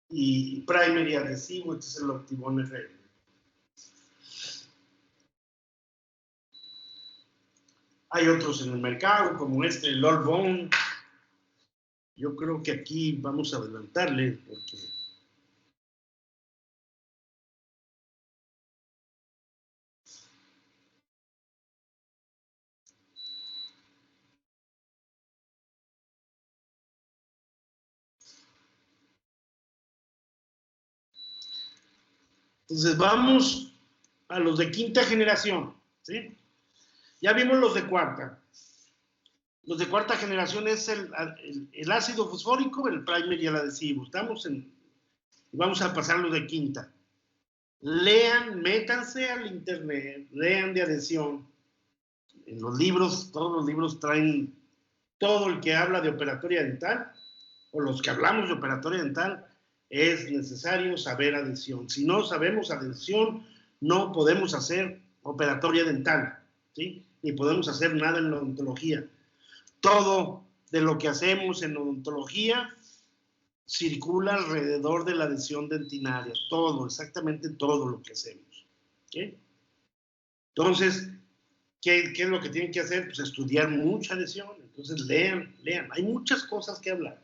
y primer y adhesivo, este es el Optibond FR. Hay otros en el mercado, como este, el Old-Bond. Yo creo que aquí vamos a adelantarle, porque... Entonces vamos a los de quinta generación, ¿sí? Ya vimos los de cuarta. Los de cuarta generación es el ácido fosfórico, el primer y el adhesivo. Vamos a pasar los de quinta. Lean, métanse al internet, lean de adhesión. En los libros, todos los libros traen todo el que habla de operatoria dental, o los que hablamos de operatoria dental, es necesario saber adhesión. Si no sabemos adhesión, no podemos hacer operatoria dental, ¿sí? Ni podemos hacer nada en la odontología. Todo de lo que hacemos en odontología circula alrededor de la adhesión dentinaria. Todo, exactamente todo lo que hacemos. ¿Okay? Entonces, ¿qué es lo que tienen que hacer? Pues estudiar mucha adhesión. Entonces, lean. Hay muchas cosas que hablar.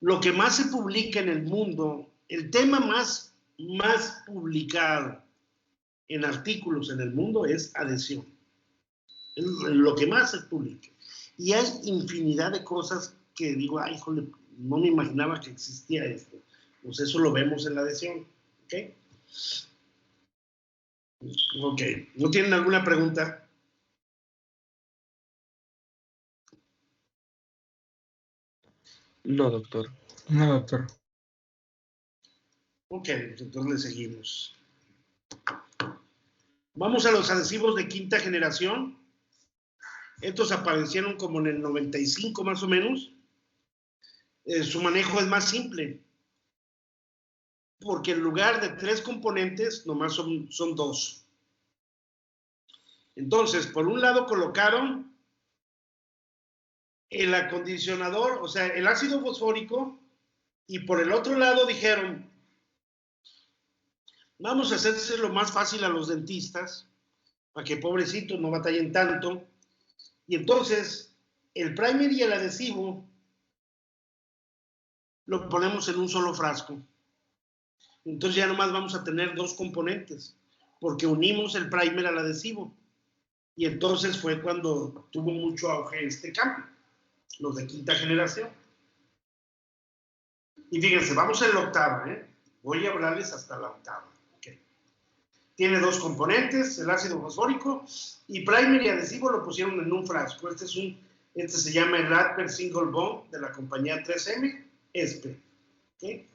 Lo que más se publica en el mundo, el tema más publicado en artículos en el mundo es adhesión. Es lo que más se publica. Y hay infinidad de cosas que digo, ay, híjole, no me imaginaba que existía esto. Pues eso lo vemos en la adhesión. ¿Ok? Ok. ¿No tienen alguna pregunta? No, doctor. No, doctor. Ok, entonces le seguimos. Vamos a los adhesivos de quinta generación. Estos aparecieron como en el 95 más o menos. Su manejo es más simple, porque en lugar de 3 componentes, nomás son 2. Entonces, por un lado colocaron el acondicionador, o sea, el ácido fosfórico, y por el otro lado dijeron, vamos a hacerse lo más fácil a los dentistas, para que pobrecitos no batallen tanto, y entonces el primer y el adhesivo lo ponemos en un solo frasco. Entonces ya nomás vamos a tener 2 componentes, porque unimos el primer al adhesivo. Y entonces fue cuando tuvo mucho auge este cambio, los de quinta generación. Y fíjense, vamos en la octava, ¿eh? Voy a hablarles hasta la octava. Okay. Tiene 2 componentes, el ácido fosfórico, y primer y adhesivo lo pusieron en un frasco. Este se llama el Radper Single Bond de la compañía 3M. ¿Okay?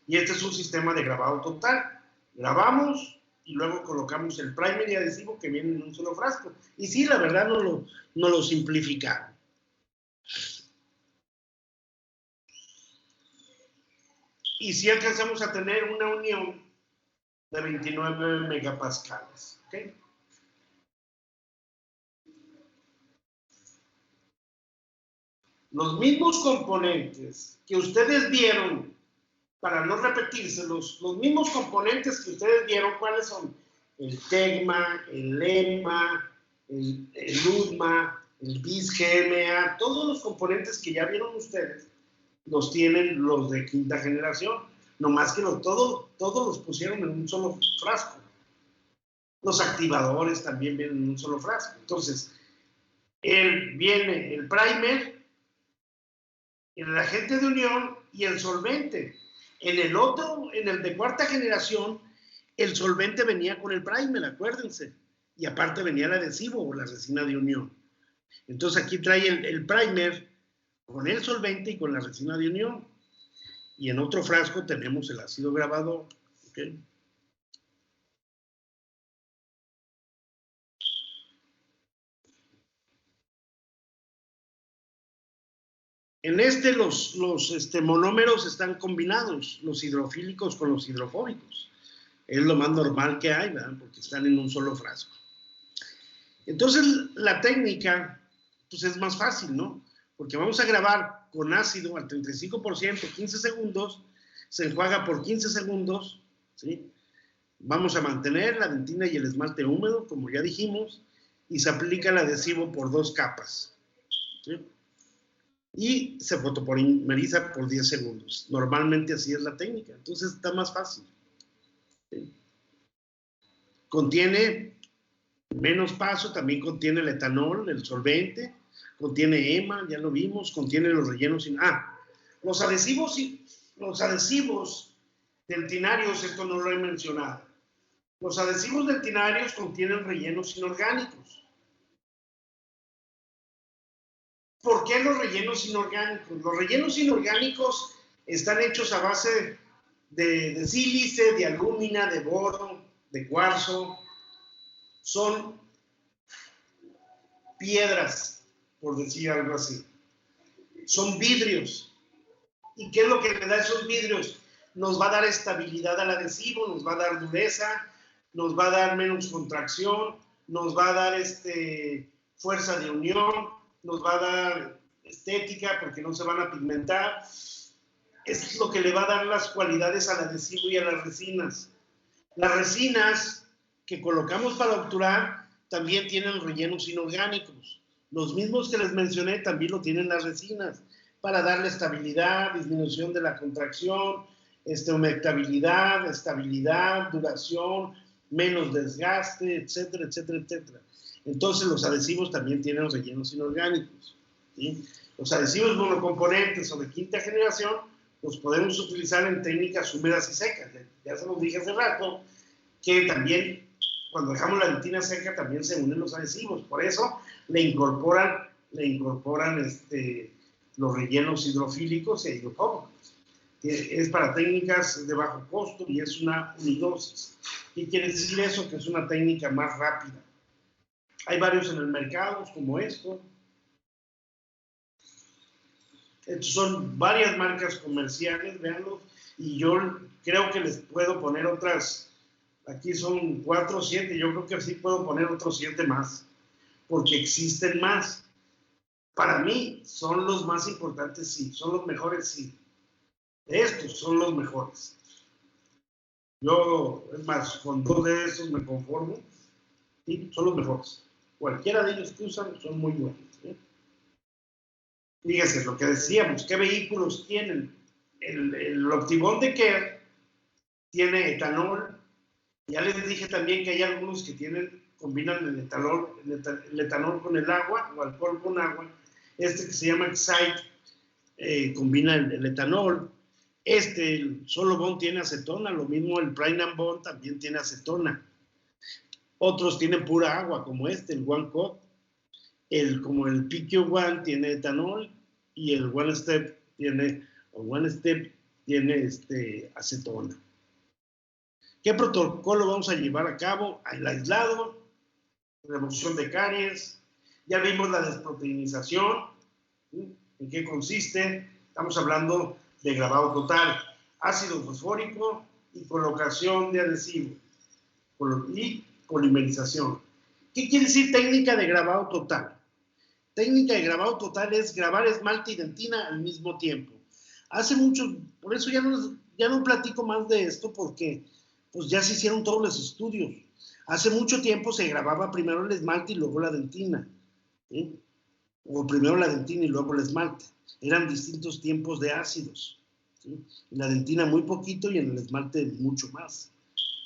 Y este es un sistema de grabado total. Grabamos y luego colocamos el primer y adhesivo que viene en un solo frasco. Y sí, la verdad no lo simplificaron. Y sí alcanzamos a tener una unión de 29 megapascales. ¿Okay? Los mismos componentes que ustedes vieron, para no repetírselos, los mismos componentes que ustedes vieron, ¿cuáles son? El Tegma, el Lemma, el Udma, el BIS-GMA, todos los componentes que ya vieron ustedes, los tienen los de quinta generación, nomás que todos los pusieron en un solo frasco. Los activadores también vienen en un solo frasco. Entonces, viene el primer, el agente de unión y el solvente. En el de cuarta generación, el solvente venía con el primer, acuérdense. Y aparte venía el adhesivo o la resina de unión. Entonces aquí trae el primer con el solvente y con la resina de unión. Y en otro frasco tenemos el ácido grabador. ¿Okay? En los monómeros están combinados, los hidrofílicos con los hidrofóbicos. Es lo más normal que hay, ¿verdad? Porque están en un solo frasco. Entonces, la técnica pues es más fácil, ¿no? Porque vamos a grabar con ácido al 35%, 15 segundos, se enjuaga por 15 segundos, ¿sí? Vamos a mantener la dentina y el esmalte húmedo, como ya dijimos, y se aplica el adhesivo por 2 capas, ¿sí? Y se fotopolimeriza por 10 segundos. Normalmente así es la técnica, entonces está más fácil, ¿sí? Contiene menos paso, también contiene el etanol, el solvente, contiene EMA, ya lo vimos, contiene los rellenos. Los adhesivos dentinarios, esto no lo he mencionado. Los adhesivos dentinarios contienen rellenos inorgánicos. ¿Por qué los rellenos inorgánicos? Los rellenos inorgánicos están hechos a base de sílice, de alúmina, de boro, de cuarzo. Son piedras, por decir algo así. Son vidrios. ¿Y qué es lo que le da a esos vidrios? Nos va a dar estabilidad al adhesivo, nos va a dar dureza, nos va a dar menos contracción, nos va a dar fuerza de unión, nos va a dar estética porque no se van a pigmentar. Es lo que le va a dar las cualidades al adhesivo y a las resinas. Las resinas que colocamos para obturar también tienen rellenos inorgánicos. Los mismos que les mencioné también lo tienen las resinas, para darle estabilidad, disminución de la contracción, humectabilidad, estabilidad, duración, menos desgaste, etcétera, etcétera, etcétera. Entonces los adhesivos también tienen rellenos inorgánicos, ¿sí? Los adhesivos monocomponentes o de quinta generación los podemos utilizar en técnicas húmedas y secas. Ya se los dije hace rato, que también cuando dejamos la dentina seca también se unen los adhesivos. Por eso le incorporan los rellenos hidrofílicos e hidrofóbicos. Es para técnicas de bajo costo y es una unidosis. ¿Qué quiere decir eso? Que es una técnica más rápida. Hay varios en el mercado, como esto. Estos son varias marcas comerciales, véanlos. Y yo creo que les puedo poner otras. Aquí son 4 o 7. Yo creo que sí puedo poner otros 7 más. Porque existen más. Para mí son los más importantes, sí. Son los mejores, sí. Estos son los mejores. Yo, es más, con 2 de estos me conformo. Sí, son los mejores. Cualquiera de ellos que usan son muy buenos, ¿sí? Fíjense lo que decíamos, ¿qué vehículos tienen? El Optibond de Care tiene etanol. Ya les dije también que hay algunos que combinan el etanol con el agua o alcohol con agua. Que se llama Excite combina el etanol. El Solo Bond tiene acetona, lo mismo el Prime and Bond también tiene acetona. Otros tienen pura agua, como el One Cut. Como el PQ One tiene etanol y el One Step tiene acetona. ¿Qué protocolo vamos a llevar a cabo? El aislado, remoción de caries. Ya vimos la desproteinización. ¿Sí? ¿En qué consiste? Estamos hablando de grabado total, ácido fosfórico y colocación de adhesivo y polimerización. ¿Qué quiere decir técnica de grabado total? Técnica de grabado total es grabar esmalte y dentina al mismo tiempo. Hace mucho, por eso ya no platico más de esto, porque pues ya se hicieron todos los estudios. Hace mucho tiempo se grababa primero el esmalte y luego la dentina, ¿sí? O primero la dentina y luego el esmalte. Eran distintos tiempos de ácidos, ¿sí? En la dentina muy poquito y en el esmalte mucho más.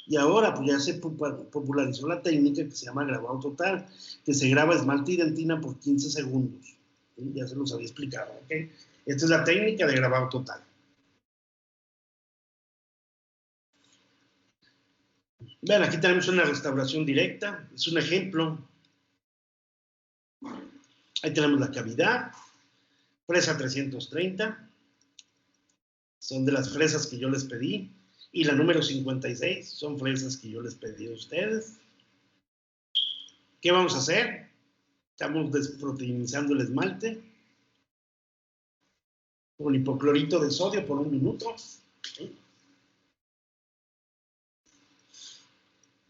Y ahora pues ya se popularizó la técnica que se llama grabado total, que se graba esmalte y dentina por 15 segundos. ¿Sí? Ya se los había explicado, ¿ok? Esta es la técnica de grabado total. Vean, aquí tenemos una restauración directa, es un ejemplo. Ahí tenemos la cavidad, fresa 330, son de las fresas que yo les pedí, y la número 56 son fresas que yo les pedí a ustedes. ¿Qué vamos a hacer? Estamos desproteinizando el esmalte con hipoclorito de sodio por 1 minuto. ¿Sí?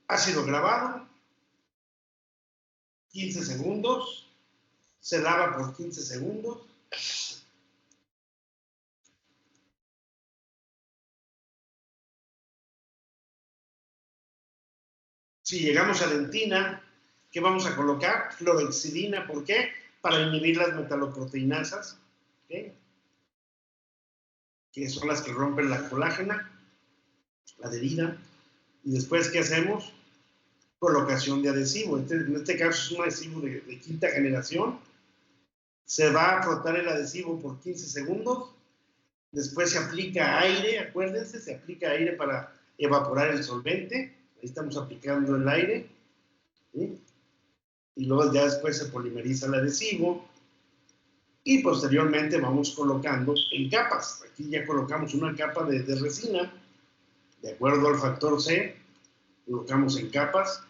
Ácido grabado, 15 segundos. se lava por 15 segundos. Si llegamos a dentina, ¿qué vamos a colocar? Clorhexidina, ¿por qué? Para inhibir las metaloproteinasas, ¿okay? Que son las que rompen la colágena, la adherida. Y después, ¿qué hacemos? Colocación de adhesivo. En este caso es un adhesivo de quinta generación. Se va a frotar el adhesivo por 15 segundos. Después se aplica aire, acuérdense, se aplica aire para evaporar el solvente. Ahí estamos aplicando el aire. ¿Sí? Y luego ya después se polimeriza el adhesivo. Y posteriormente vamos colocando en capas. Aquí ya colocamos una capa de resina. De acuerdo al factor C, colocamos en capas.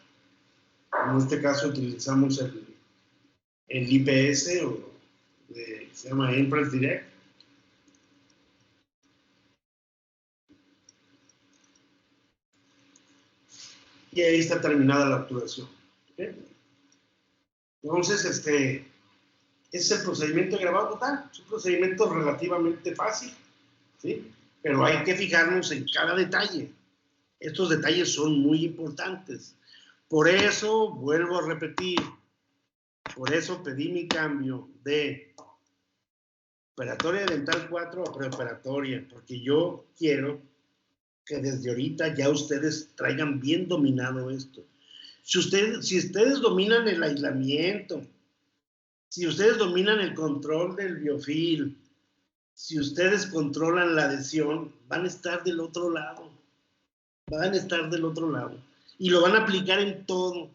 En este caso utilizamos el IPS, se llama Impress Direct. Y ahí está terminada la obturación. ¿Okay? Entonces, ese es el procedimiento de grabado total. Es un procedimiento relativamente fácil, ¿sí? Pero hay que fijarnos en cada detalle. Estos detalles son muy importantes. Por eso, vuelvo a repetir, por eso pedí mi cambio de operatoria dental 4 a preoperatoria, porque yo quiero que desde ahorita ya ustedes traigan bien dominado esto. Si ustedes dominan el aislamiento, si ustedes dominan el control del biofilm, si ustedes controlan la adhesión, van a estar del otro lado. Van a estar del otro lado. Y lo van a aplicar en todo.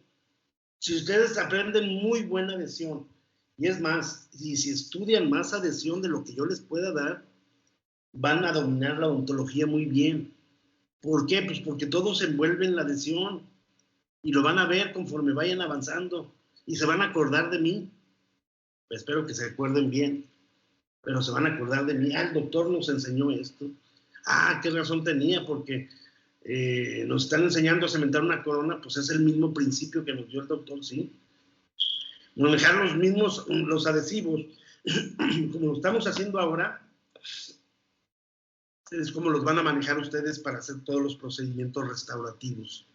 Si ustedes aprenden muy buena adhesión, y es más, y si estudian más adhesión de lo que yo les pueda dar, van a dominar la odontología muy bien. ¿Por qué? Pues porque todo se envuelve en la adhesión. Y lo van a ver conforme vayan avanzando. Y se van a acordar de mí. Pues espero que se acuerden bien. Pero se van a acordar de mí. Ah, el doctor nos enseñó esto. Ah, qué razón tenía, porque nos están enseñando a cementar una corona, pues es el mismo principio que nos dio el doctor, ¿sí? Manejar los adhesivos, como lo estamos haciendo ahora, es como los van a manejar ustedes para hacer todos los procedimientos restaurativos.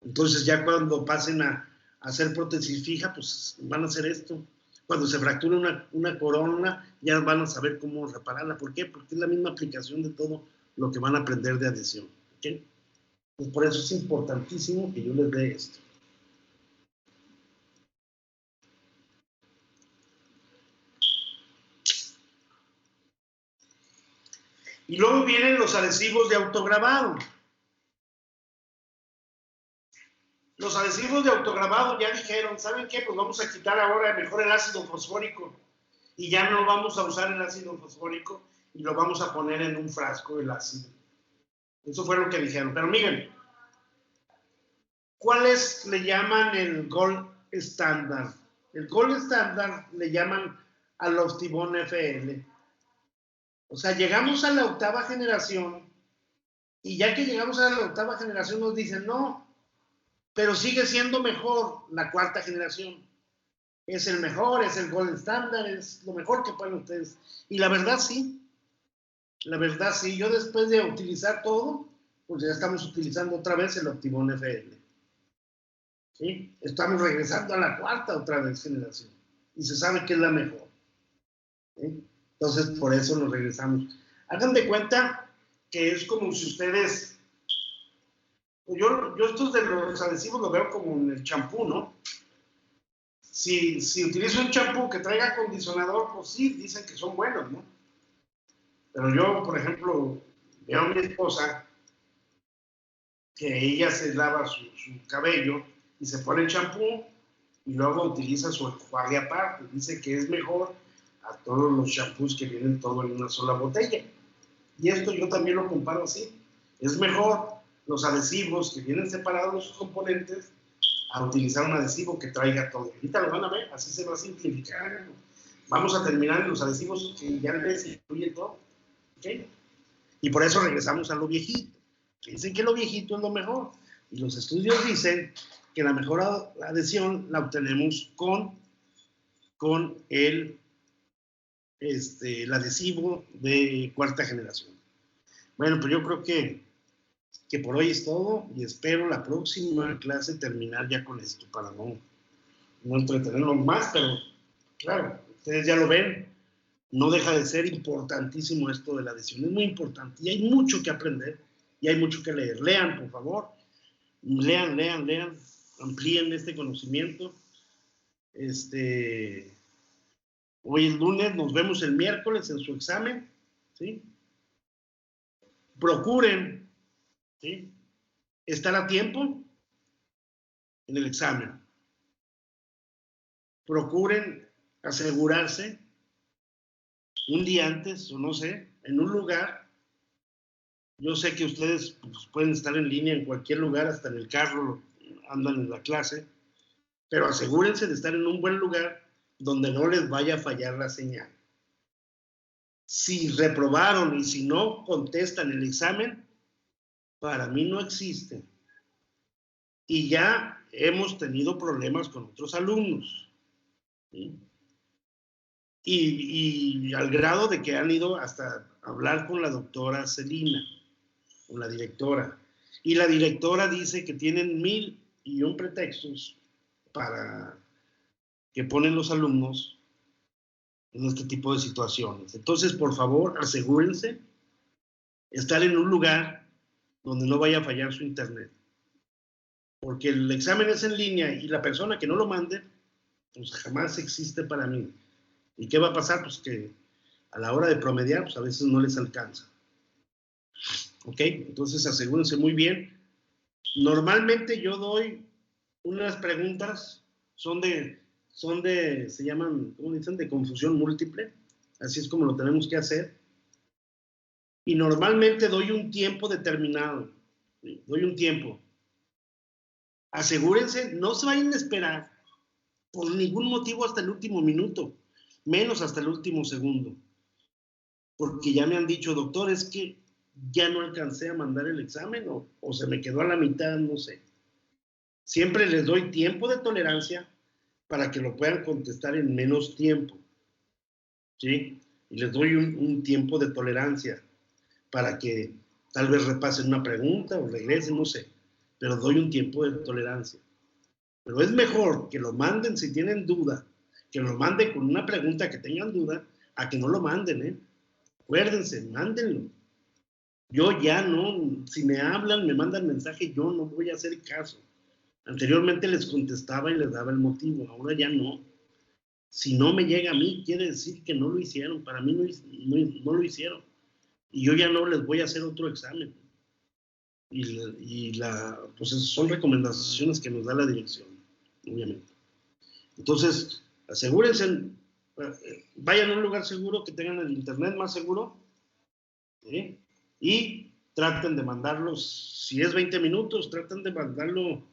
Entonces ya cuando pasen a hacer prótesis fija, pues van a hacer esto. Cuando se fractura una corona, ya van a saber cómo repararla. ¿Por qué? Porque es la misma aplicación de todo lo que van a aprender de adhesión. ¿Okay? Pues por eso es importantísimo que yo les dé esto. Y luego vienen los adhesivos de autograbado. Los adhesivos de autograbado ya dijeron, ¿saben qué? Pues vamos a quitar ahora mejor el ácido fosfórico. Y ya no vamos a usar el ácido fosfórico y lo vamos a poner en un frasco el ácido. Eso fue lo que dijeron. Pero miren, ¿cuáles le llaman el gold estándar? El gold estándar le llaman al Optibone FL. O sea, llegamos a la 8ª generación y ya que llegamos a la 8ª generación nos dicen, no, pero sigue siendo mejor la 4ª generación. Es el mejor, es el gold estándar, es lo mejor que pueden ustedes. Y la verdad sí. La verdad sí. Yo después de utilizar todo, pues ya estamos utilizando otra vez el Optibone FL. ¿Sí? Estamos regresando a la 4ª otra vez generación. Y se sabe que es la mejor. ¿Sí? Entonces, por eso nos regresamos. Hagan de cuenta que es como si ustedes... Yo estos de los adhesivos lo veo como en el champú, ¿no? Si utilizo un champú que traiga acondicionador, pues sí, dicen que son buenos, ¿no? Pero yo, por ejemplo, veo a mi esposa que ella se lava su cabello y se pone el champú y luego utiliza su enjuague aparte. Dice que es mejor a todos los champús que vienen todo en una sola botella. Y esto yo también lo comparo así. Es mejor los adhesivos que vienen separados sus componentes a utilizar un adhesivo que traiga todo. Ahorita lo van a ver, así se va a simplificar. Vamos a terminar en los adhesivos que ya les incluye todo. ¿Okay? Y por eso regresamos a lo viejito. Dicen que lo viejito es lo mejor. Y los estudios dicen que la mejor adhesión la obtenemos con con el adhesivo de cuarta generación. Bueno, pues yo creo que por hoy es todo y espero la próxima clase terminar ya con esto para no entretenernos más, pero claro, ustedes ya lo ven, no deja de ser importantísimo esto de la adhesión, es muy importante y hay mucho que aprender y hay mucho que leer. Lean, por favor, lean, amplíen este conocimiento. Hoy es lunes, nos vemos el miércoles en su examen, ¿sí? Procuren, ¿sí?, estar a tiempo en el examen. Procuren asegurarse un día antes, o no sé, en un lugar. Yo sé que ustedes pues, pueden estar en línea en cualquier lugar, hasta en el carro, andan en la clase, pero asegúrense de estar en un buen lugar donde no les vaya a fallar la señal. Si reprobaron y si no contestan el examen, para mí no existe. Y ya hemos tenido problemas con otros alumnos, ¿sí? Y al grado de que han ido hasta hablar con la doctora Celina, con la directora. Y la directora dice que tienen 1001 pretextos para que ponen los alumnos en este tipo de situaciones. Entonces, por favor, asegúrense estar en un lugar donde no vaya a fallar su internet. Porque el examen es en línea y la persona que no lo mande, pues jamás existe para mí. ¿Y qué va a pasar? Pues que a la hora de promediar, pues a veces no les alcanza. ¿Ok? Entonces asegúrense muy bien. Normalmente yo doy unas preguntas, se llaman, ¿cómo dicen? De confusión múltiple. Así es como lo tenemos que hacer. Y normalmente doy un tiempo determinado. ¿Sí? Doy un tiempo. Asegúrense, no se vayan a esperar por ningún motivo hasta el último minuto, menos hasta el último segundo. Porque ya me han dicho, doctor, es que ya no alcancé a mandar el examen o se me quedó a la mitad, no sé. Siempre les doy tiempo de tolerancia para que lo puedan contestar en menos tiempo, ¿sí? Y les doy un tiempo de tolerancia para que tal vez repasen una pregunta o regresen, no sé. Pero doy un tiempo de tolerancia. Pero es mejor que lo manden si tienen duda, que lo manden con una pregunta que tengan duda, a que no lo manden, ¿eh? Acuérdense, mándenlo. Yo ya no, si me hablan, me mandan mensaje, yo no voy a hacer caso. Anteriormente les contestaba y les daba el motivo, ahora ya no. Si no me llega a mí, quiere decir que no lo hicieron, para mí no lo hicieron. Y yo ya no les voy a hacer otro examen. Pues son recomendaciones que nos da la dirección, obviamente. Entonces, asegúrense, vayan a un lugar seguro, que tengan el internet más seguro, ¿sí? Y traten de mandarlos, si es 20 minutos, traten de mandarlo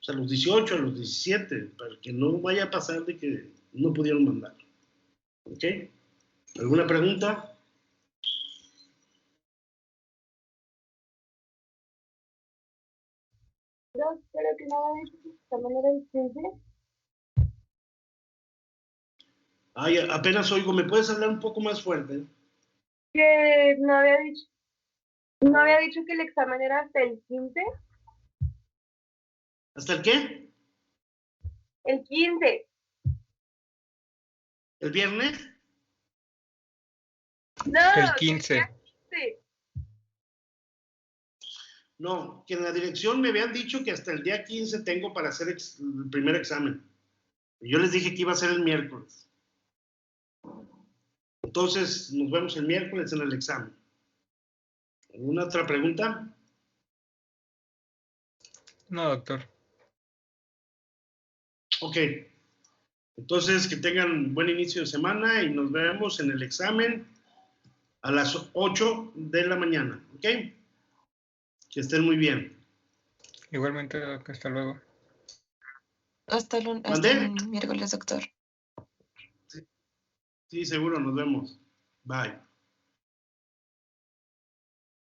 a los 18, a los 17, para que no vaya a pasar de que no pudieron mandarlo. ¿Ok? ¿Alguna pregunta? Pero que no había dicho que también era el 15. Ay, apenas oigo, ¿me puedes hablar un poco más fuerte? Que no había dicho que el examen era hasta el 15. ¿Hasta el qué? El 15. ¿El viernes? No, El 15. Sí. No, que en la dirección me habían dicho que hasta el día 15 tengo para hacer el primer examen. Y yo les dije que iba a ser el miércoles. Entonces, nos vemos el miércoles en el examen. ¿Alguna otra pregunta? No, doctor. Ok. Entonces, que tengan buen inicio de semana y nos vemos en el examen a las 8 de la mañana. ¿Ok? Que estén muy bien. Igualmente, doc, hasta luego. Hasta el miércoles, doctor. Sí, seguro, nos vemos. Bye.